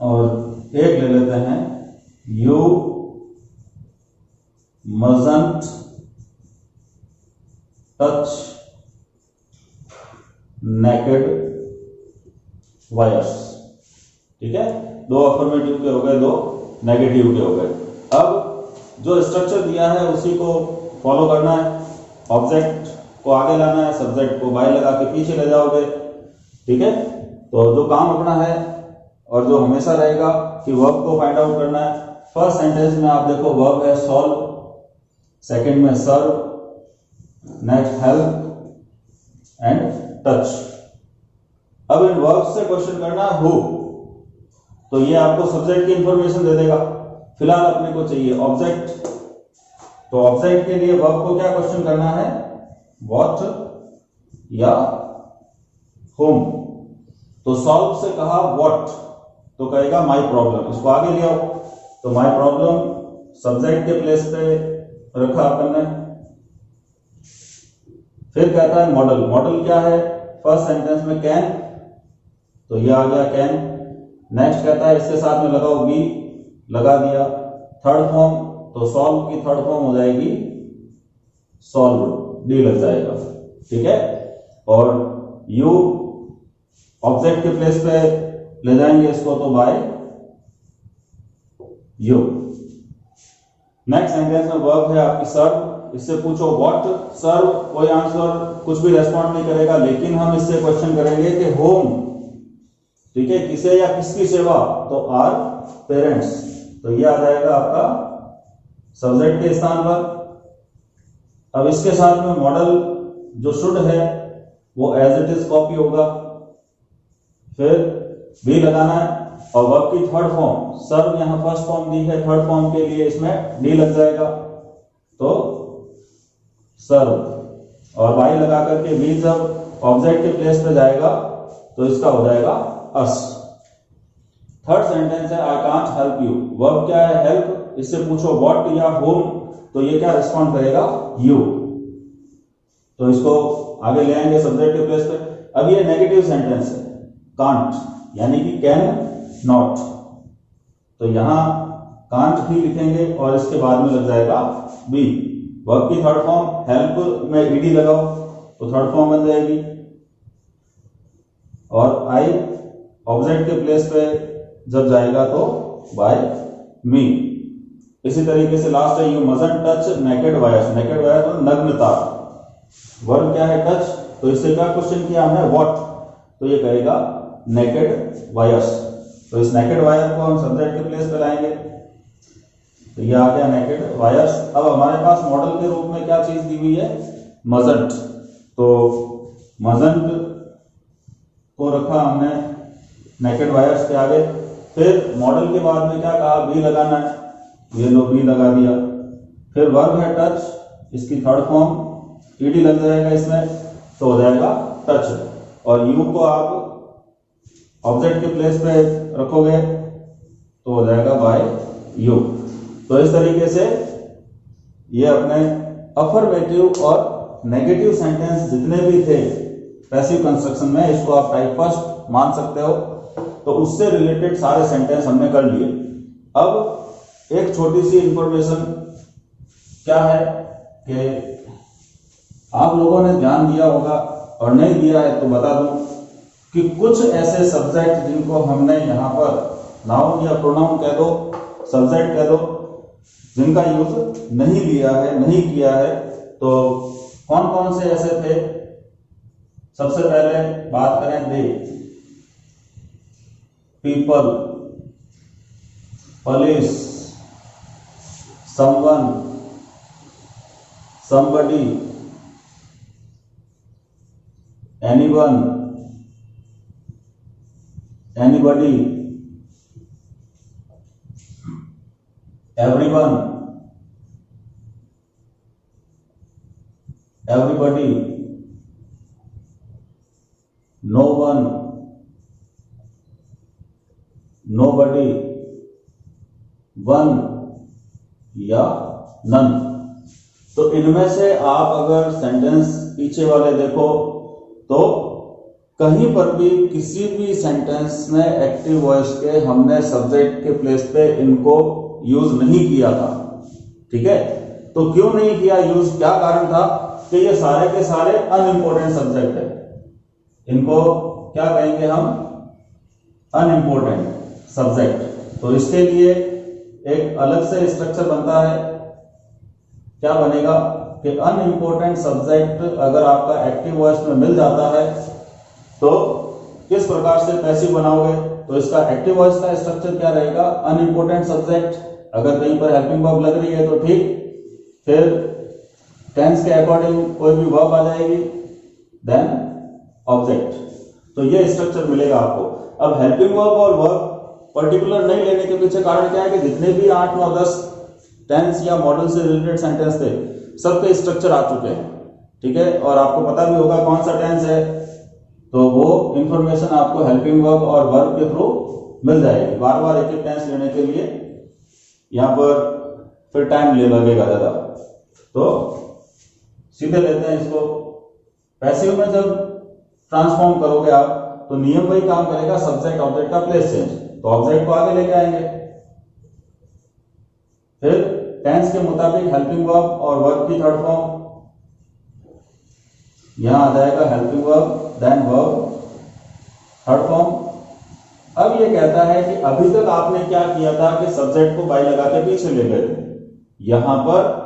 और एक ले लेते हैं, you mustn't touch naked wires. ठीक है, दो अफर्मेटिव के हो गए, दो नेगेटिव के हो गए। अब जो स्ट्रक्चर दिया है उसी को फॉलो करना है। ऑब्जेक्ट को आगे लाना है, सब्जेक्ट को बाय लगा के पीछे ले जाओगे। ठीक है, तो जो काम अपना है और जो हमेशा रहेगा कि वर्ब को फाइंड आउट करना है। फर्स्ट सेंटेंस में आप देखो वर्ब है सॉल्व, सेकंड में सर्व, नेक्स्ट हेल्प एंड टच। अब इन वर्ब से क्वेश्चन करना हु। तो ये आपको सब्जेक्ट की इंफॉर्मेशन दे देगा। फिलहाल अपने को चाहिए ऑब्जेक्ट, तो ऑब्जेक्ट के लिए वर्ब को क्या क्वेश्चन करना है, व्हाट या होम। तो सॉल्व से कहा व्हाट, तो कहेगा माय प्रॉब्लम, इसको आगे ले आओ। तो माय प्रॉब्लम सब्जेक्ट के प्लेस पे रखा अपन ने। फिर कहता है मॉडल, मॉडल क्या है, फर्स्ट सेंटेंस में कैन, तो ये आ गया कैन। नेक्स्ट कहता है इसके साथ में लगाओ बी, लगा दिया। थर्ड फॉर्म, तो सॉल्व की थर्ड फॉर्म हो जाएगी सॉल्व, डी लग जाएगा, ठीक है। और यू ऑब्जेक्ट के प्लेस पे ले जाएंगे इसको, तो बाय यू। नेक्स्ट सेंटेंस में वर्ब है आपकी सर्व, इससे पूछो व्हाट सर्व, कोई आंसर कुछ भी रेस्पॉन्ड नहीं करेगा, लेकिन हम इससे क्वेश्चन करेंगे कि होम, ठीक है, किसे या किसकी सेवा, तो आर पेरेंट्स, तो ये आ जाएगा आपका सब्जेक्ट के स्थान पर। अब इसके साथ में मॉडल जो शुड है वो एज इट इज कॉपी होगा, फिर बी लगाना है। और वर्ब की थर्ड फॉर्म, सर्व यहां फर्स्ट फॉर्म दी है, थर्ड फॉर्म के लिए इसमें डी लग जाएगा, तो सर्व। और बाई लगा करके बी जब ऑब्जेक्ट के प्लेस पे जाएगा तो इसका हो जाएगा अस। थर्ड सेंटेंस है I can't help you, verb क्या है हेल्प, इससे पूछो व्हाट या होम, तो ये क्या रिस्पॉन्ड करेगा, यू, तो इसको आगे ले आएंगे सब्जेक्ट के प्लेस पे। अब ये नेगेटिव सेंटेंस है, कांट यानी कि कैन नॉट, तो यहां कांट ही लिखेंगे और इसके बाद में लग जाएगा बी। वर्ब की थर्ड फॉर्म, हेल्प में ईडी लगाओ तो थर्ड फॉर्म बन जाएगी। और आई ऑब्जेक्ट के प्लेस पे जब जाएगा तो बाय मी। इसी तरीके से लास्ट है you mustn't touch naked wires, naked wire तो नग्नता, वर्ब क्या है टच, तो इससे क्या क्वेश्चन किया हमने व्हाट, तो ये कहेगा नेकेड वायर्स, तो इस नेकेड वायर को हम सब्जेक्ट के प्लेस पे लाएंगे, तो ये आ गया नेकेड वायर्स। अब हमारे पास मॉडल के रूप में क्या चीज दी हुई है, मजंट, तो मजंट को रखा हमने नेकेड वायर्स के आगे। फिर मॉडल के बाद में क्या कहा, बी लगाना है, ये लो बी लगा दिया। फिर वर्ब है टच, इसकी थर्ड फॉर्म ईडी लग जाएगा इसमें, तो हो जाएगा टच। और यू को आप ऑब्जेक्ट के प्लेस पे रखोगे तो हो जाएगा बाय यू। तो इस तरीके से ये अपने अफर्मेटिव और नेगेटिव सेंटेंस जितने भी थे पैसिव कंस्ट्रक्शन में, इसको आप टाइप फर्स्ट मान सकते हो, तो उससे रिलेटेड सारे सेंटेंस हमने कर लिए। अब एक छोटी सी इंफॉर्मेशन क्या है कि आप लोगों ने ध्यान दिया होगा, और नहीं दिया है तो बता दूं कि कुछ ऐसे सब्जेक्ट जिनको हमने यहाँ पर नाउन या प्रोनाउन कह दो, सब्जेक्ट कह दो, जिनका यूज नहीं लिया है, नहीं किया है, तो कौन कौन से ऐसे थे। सबसे पहले बात करें they, people, police, someone, somebody, anyone, anybody, everyone, everybody, no one, nobody, one या none। तो इनमें से आप अगर सेंटेंस पीछे वाले देखो तो कहीं पर भी किसी भी सेंटेंस में एक्टिव वॉइस के हमने सब्जेक्ट के प्लेस पे इनको यूज नहीं किया था, ठीक है। तो क्यों नहीं किया यूज, क्या कारण था कि ये सारे के सारे अनइम्पोर्टेंट सब्जेक्ट है, इनको क्या कहेंगे हम, अनइम्पोर्टेंट सब्जेक्ट। तो इसके लिए एक अलग से स्ट्रक्चर बनता है, क्या बनेगा कि अनइम्पोर्टेंट सब्जेक्ट अगर आपका एक्टिव वॉइस में मिल जाता है तो किस प्रकार से पैसिव बनाओगे। तो इसका एक्टिव वॉइस का स्ट्रक्चर क्या रहेगा, अनइम्पोर्टेंट सब्जेक्ट, अगर कहीं पर हेल्पिंग वर्ब लग रही है तो ठीक, फिर टेंस के अकॉर्डिंग कोई भी वर्ब आ जाएगी, देन ऑब्जेक्ट। तो ये स्ट्रक्चर मिलेगा आपको। अब हेल्पिंग वर्ब और वर्ब पर्टिकुलर नहीं लेने के पीछे कारण क्या है कि जितने भी 8, 9, 10 टेंस या मॉडल से रिलेटेड सेंटेंस थे सबके स्ट्रक्चर आ चुके हैं, ठीक है। और आपको पता भी होगा कौन सा टेंस है, तो वो इंफॉर्मेशन आपको हेल्पिंग वर्ब और वर्ब के थ्रू मिल जाएगी। बार बार एक एक टेंस लेने के लिए यहाँ पर फिर टाइम लगेगा ज्यादा, तो सीधे लेते हैं इसको। पैसिव में जब ट्रांसफॉर्म करोगे आप तो नियम वही काम करेगा, सब्जेक्ट ऑब्जेक्ट का प्लेस चेंज, तो ऑब्जेक्ट को आगे लेके आएंगे। फिर टेंस के मुताबिक हेल्पिंग वर्ब और वर्ब की थर्ड फॉर्म, यहां आ जाएगा helping verb then verb third form. अब ये कहता है कि अभी तक आपने क्या किया था कि सब्जेक्ट को बाई लगा के पीछे ले गए थे, यहां पर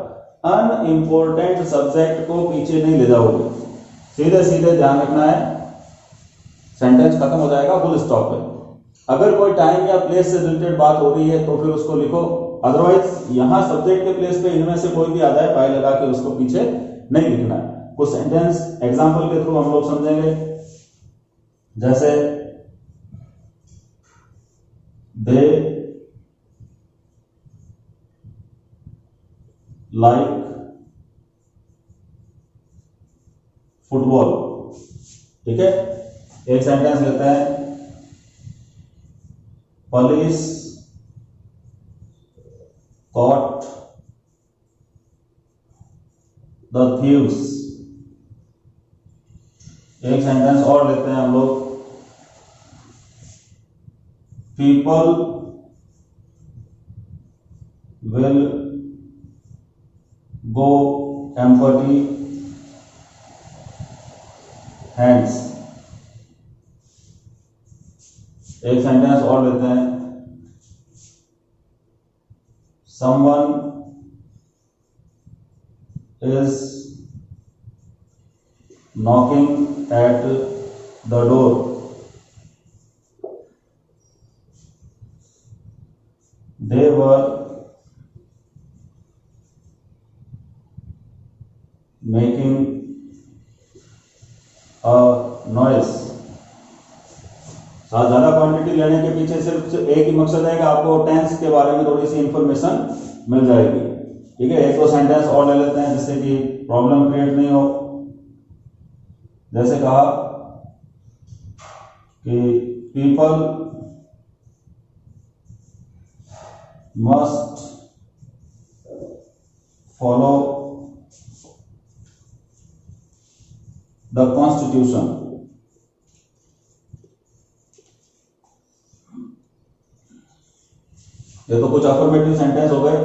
अनइंपोर्टेंट सब्जेक्ट को पीछे नहीं ले जाओगे, सीधे सीधे ध्यान रखना है, सेंटेंस खत्म हो जाएगा फुल स्टॉप पे। अगर कोई टाइम या प्लेस से रिलेटेड बात हो रही है तो फिर उसको लिखो, अदरवाइज यहां सब्जेक्ट के प्लेस पे इनमें से कोई भी आ जाए बाई लगा के उसको पीछे नहीं लिखना है। कुछ सेंटेंस एग्जांपल के थ्रू हम लोग समझेंगे, जैसे दे लाइक फुटबॉल, ठीक है। एक सेंटेंस लेते हैं, पुलिस कॉट द थीव्स। एक सेंटेंस और लेते हैं हम लोग, people will go empty hands. एक सेंटेंस और लेते हैं, someone is knocking at the door. They were making a noise। ज्यादा क्वांटिटी लेने के पीछे सिर्फ एक ही मकसद है कि आपको टेंस के बारे में थोड़ी सी इंफॉर्मेशन मिल जाएगी, ठीक है। एक दो सेंटेंस और ले लेते हैं जिससे कि प्रॉब्लम क्रिएट नहीं हो। जैसे कहा कि people must follow the constitution। ये तो कुछ अफर्मेटिव सेंटेंस हो गए,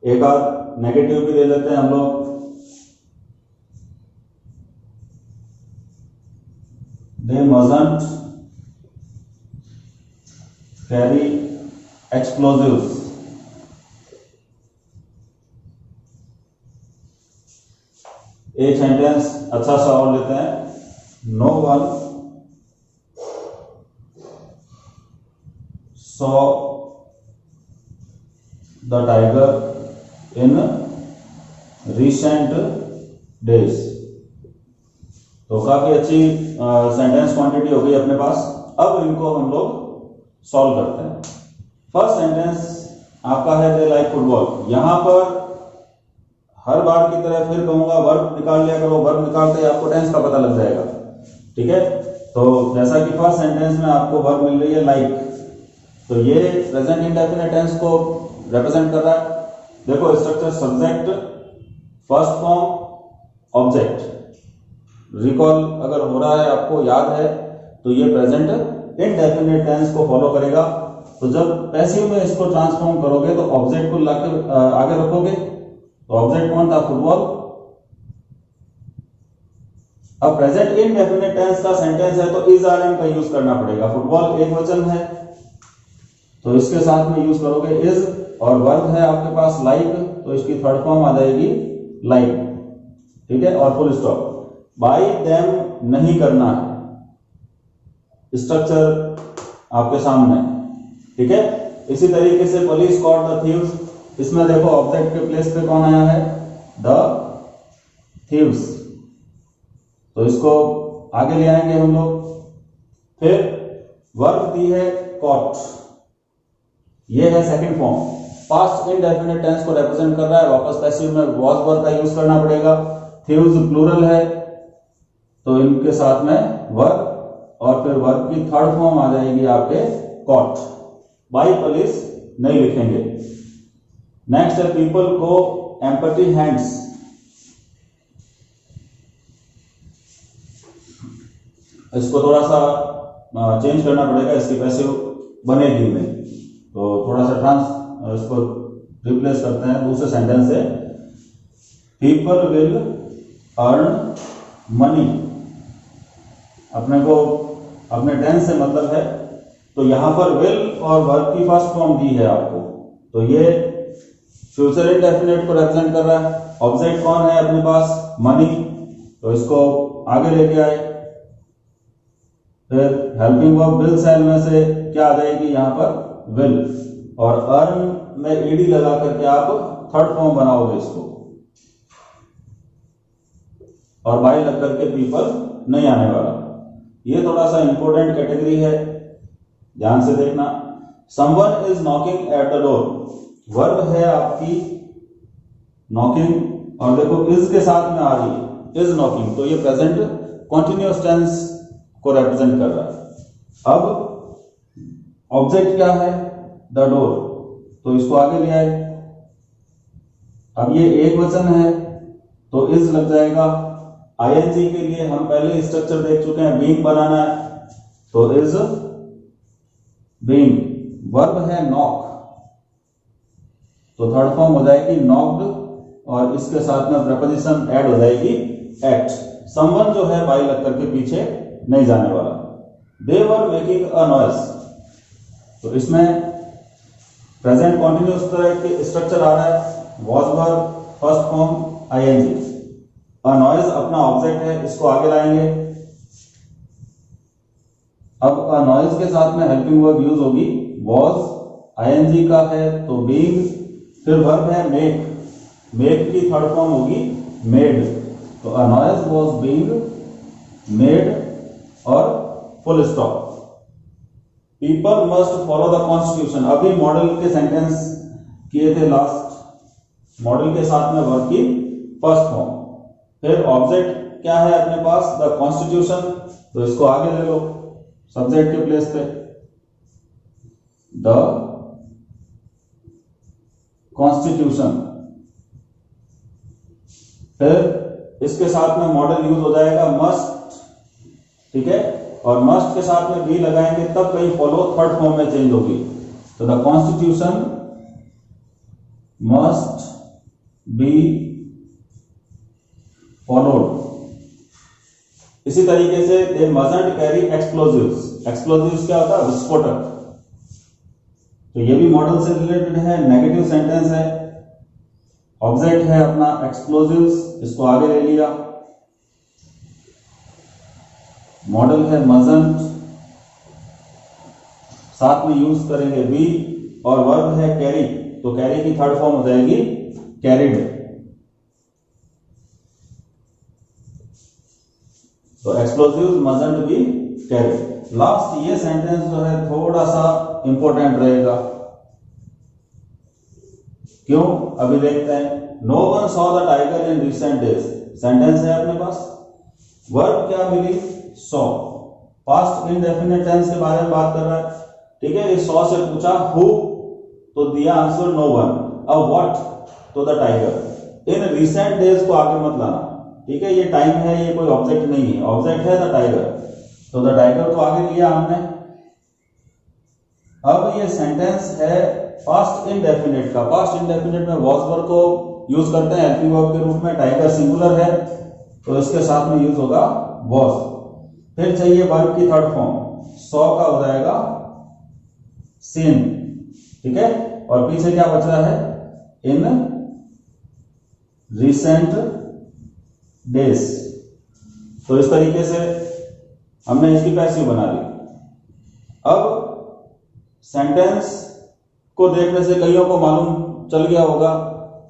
एक आध नेगेटिव भी ले लेते हैं हम लोग। They mustn't carry explosives। एक सेंटेंस अच्छा सा और लेते हैं, no one saw the tiger in recent days. तो काफी अच्छी सेंटेंस क्वांटिटी हो गई अपने पास। अब इनको हम लोग सॉल्व करते हैं। फर्स्ट सेंटेंस आपका है दे लाइक फुटबॉल। यहां पर हर बार की तरह फिर कहूंगा वर्ब निकाल लिया करो, वर्ब निकालते ही आपको टेंस का पता लग जाएगा, ठीक है। तो जैसा कि फर्स्ट सेंटेंस में आपको वर्ब मिल रही है लाइक, तो ये प्रेजेंट इंडेफिनिट टेंस को रिप्रेजेंट कर रहा है। देखो structure, subject, first form, object. Recall अगर हो रहा है, आपको याद है, तो ये प्रेजेंट इंडेफिनिट टेंस को फॉलो करेगा। तो जब पैसिव में इसको ट्रांसफॉर्म करोगे तो ऑब्जेक्ट को लाके आगे रखोगे, तो ऑब्जेक्ट कौन था, फुटबॉल। अब प्रेजेंट इंडेफिनिट टेंस का सेंटेंस है तो इज आर एम का यूज करना पड़ेगा। फुटबॉल एक वचन है तो इसके साथ में यूज करोगे इज, और वर्ब है आपके पास लाइक, तो इसकी थर्ड फॉर्म आ जाएगी लाइक, ठीक है, और फुल स्टॉप। बाई देम नहीं करना है, स्ट्रक्चर आपके सामने, ठीक है। इसी तरीके से पुलिस कॉट द थीव्स, इसमें देखो ऑब्जेक्ट के प्लेस पे कौन आया है, द थीव्स, तो इसको आगे ले आएंगे हम लोग। फिर वर्ब दी है कॉट, ये है second form. Past indefinite tense को रिप्रेजेंट कर रहा है, वापस पैसिव में वॉज वर्ब का यूज करना पड़ेगा। थीव्स प्लूरल है तो इनके साथ में वर्ब, और फिर वर्ब की थर्ड फॉर्म आ जाएगी आपके कॉट। बाई पुलिस नहीं लिखेंगे। नेक्स्ट है पीपल को एम्पटी हैंड्स। इसको थोड़ा सा चेंज करना पड़ेगा, इसकी पैसिव बनेगी नहीं, तो थोड़ा सा इसको रिप्लेस करते हैं दूसरे सेंटेंस से। People will earn money. अपने को अपने टेंस से मतलब है, तो यहां पर विल और वर्ब की फर्स्ट फॉर्म दी है आपको, तो ये फ्यूचर इंडेफिनिट को रिप्रेजेंट कर रहा है। ऑब्जेक्ट कौन है अपने पास? मनी, तो इसको आगे लेके आए। फिर हेल्पिंग वर्ब विल शैल में से क्या आ जाएगी यहां पर? विल, और अर्न में ईडी लगा करके आप थर्ड फॉर्म बनाओगे इसको, और बाय लग करके पीपल नहीं आने वाला। ये थोड़ा सा इंपॉर्टेंट कैटेगरी है, ध्यान से देखना। Someone is knocking at the door. Verb है आपकी नॉकिंग, और देखो इज के साथ में आ रही है, इज नॉकिंग, तो ये प्रेजेंट कॉन्टिन्यूअस टेंस को रिप्रेजेंट कर रहा है। अब ऑब्जेक्ट क्या है? द डोर, तो इसको आगे ले आए। अब ये एक वचन है तो इज लग जाएगा। आईएनजी के लिए हम पहले स्ट्रक्चर देख चुके हैं, बीइंग बनाना है तो इज बीइंग। वर्ब है नॉक, तो थर्ड फॉर्म हो जाएगी नॉक्ड, और इसके साथ में प्रेपोजिशन ऐड हो जाएगी एट। समवन जो है बाई लग करके पीछे नहीं जाने वाला। दे वर मेकिंग अ नॉइज, तो इसमें प्रेजेंट कॉन्टिन्यूअस तरह के स्ट्रक्चर आ रहा है। Was verb first form ING. A noise अपना ऑब्जेक्ट है, इसको आगे लाएंगे। अब अ नॉइज के साथ में हेल्पिंग वर्ब यूज होगी। वॉज आईएनजी का है तो बीइंग, फिर वर्ब है मेक, मेक की थर्ड फॉर्म होगी मेड, तो a noise was being made, और full stop. People must follow the constitution. अभी मॉडल के सेंटेंस किए थे लास्ट, मॉडल के साथ में वर्ब की फर्स्ट फॉर्म। फिर ऑब्जेक्ट क्या है अपने पास? द कॉन्स्टिट्यूशन, तो इसको आगे ले लो सब्जेक्ट के प्लेस पे, द कॉन्स्टिट्यूशन। फिर इसके साथ में मॉडल यूज हो जाएगा मस्ट, ठीक है, और मस्ट के साथ में बी लगाएंगे तब कहीं फॉलो थर्ड फॉर्म में चेंज होगी। तो the constitution must be followed. इसी तरीके से दे मस्टंट कैरी एक्सप्लोजिव्स। एक्सप्लोजिव्स क्या होता है? विस्फोटक, तो ये भी मॉडल से रिलेटेड है, नेगेटिव सेंटेंस है। ऑब्जेक्ट है अपना एक्सप्लोजिव्स, इसको आगे ले लिया। मॉडल है मस्टंट, साथ में यूज करेंगे बी, और वर्ब है कैरी, तो कैरी की थर्ड फॉर्म हो जाएगी कैरिड। तो explosives mustn't be carried. Last ये सेंटेंस जो है थोड़ा सा इंपॉर्टेंट रहेगा, क्यों? अभी देखते हैं। No one saw the tiger in recent days. Sentence है अपने पास, वर्ब क्या मिली? सॉ। पास्ट इंडेफिनिट टेंस के बारे में बात कर रहा है, ठीक है। इस सॉ से पूछा हु, तो दिया आंसर नो वन। अब व्हाट, तो the tiger. In recent days को आगे मत लाना, ठीक है, ये टाइम है, ये कोई ऑब्जेक्ट नहीं है। ऑब्जेक्ट है द टाइगर, तो द टाइगर को आगे लिया हमने। अब ये सेंटेंस है पास्ट इंडेफिनिट का। पास्ट इंडेफिनिट में वॉज वर्ब को यूज करते हैं हेल्पिंग वर्ब के रूप में। टाइगर सिंगुलर है तो इसके साथ में यूज होगा वॉज। फिर चाहिए वर्ब की थर्ड फॉर्म, सॉ का हो जाएगा सीन, ठीक है, और पीछे क्या बच रहा है? इन रिसेंट डेज। तो इस तरीके से हमने इसकी पैसिव बना ली। अब सेंटेंस को देखने से कईयों को मालूम चल गया होगा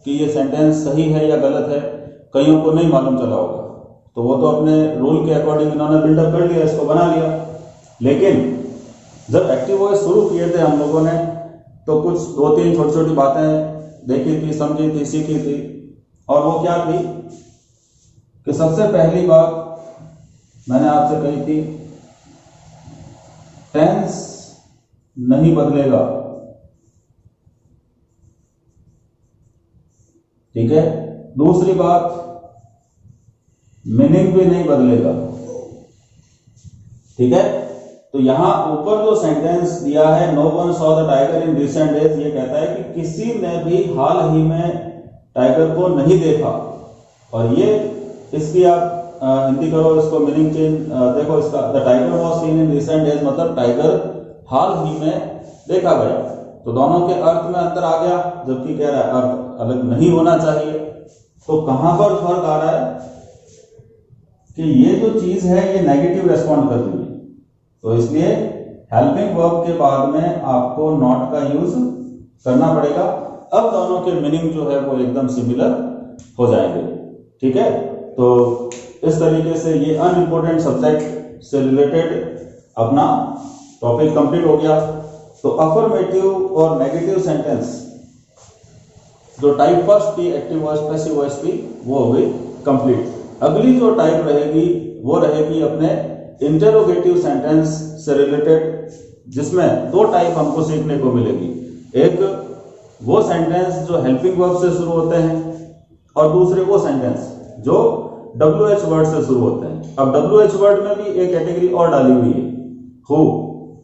कि ये सेंटेंस सही है या गलत है, कईयों को नहीं मालूम चला होगा, तो वो तो अपने रूल के अकॉर्डिंग इन्होंने बिल्डअप कर लिया, इसको बना लिया। लेकिन जब एक्टिव वॉइस शुरू किए थे हम लोगों ने, तो कुछ 2-3 छोटी छोटी बातें देखी थी, समझी थी, सीखी थी। और वो क्या थी कि सबसे पहली बात मैंने आपसे कही थी, टेंस नहीं बदलेगा, ठीक है। दूसरी बात, मीनिंग भी नहीं बदलेगा, ठीक है। तो यहां ऊपर जो सेंटेंस दिया है, no one saw the tiger in recent days, ये कहता है कि किसी ने भी हाल ही में टाइगर को नहीं देखा। और ये इसकी आप हिंदी करो, इसको मीनिंग चेंज देखो इसका, the tiger was seen in recent days, मतलब टाइगर हाल ही में देखा गया। तो दोनों के अर्थ में अंतर आ गया, जबकि कह रहा है अर्थ अलग नहीं होना चाहिए। तो कहां पर फर्क आ रहा है कि ये जो चीज है ये नेगेटिव रेस्पॉन्ड कर रही है, तो इसलिए हेल्पिंग वर्ब के बाद में आपको नॉट का यूज करना पड़ेगा। अब दोनों के मीनिंग जो है वो एकदम सिमिलर हो जाएंगे, ठीक है। तो इस तरीके से ये अनइम्पोर्टेंट सब्जेक्ट से रिलेटेड अपना टॉपिक कंप्लीट हो गया। तो अफर्मेटिव और नेगेटिव सेंटेंस, जो टाइप फर्स्ट थी एक्टिव वॉइस, पैसिव वॉइस की, वो हो गई कंप्लीट। अगली जो टाइप रहेगी वो रहेगी अपने इंटरोगेटिव सेंटेंस से रिलेटेड, जिसमें 2 टाइप हमको सीखने को मिलेगी। एक वो सेंटेंस जो हेल्पिंग वर्ब से शुरू होते हैं, और दूसरे वो सेंटेंस जो WH वर्ड से शुरू होते हैं। अब WH वर्ड में भी एक कैटेगरी और डाली हुई है, हु।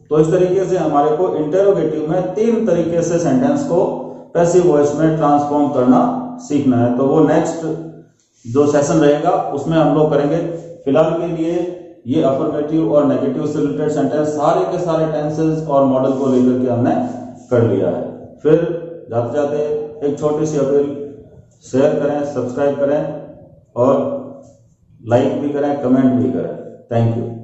तो इस तरीके से हमारे को इंटरोगेटिव में 3 तरीके से सेंटेंस को पैसिव वॉइस में ट्रांसफॉर्म करना सीखना है। तो वो नेक्स्ट जो सेशन रहेगा उसमें हम लोग करेंगे। फिलहाल के लिए ये अफर्मेटिव और नेगेटिव से रिलेटेड सेंटेंस सारे के सारे टेंसेस और मॉडल को लेकर के हमने कर लिया है। फिर जाते जाते एक छोटी सी अपील, शेयर करें, सब्सक्राइब करें और लाइक भी करें, कमेंट भी करें। Thank you.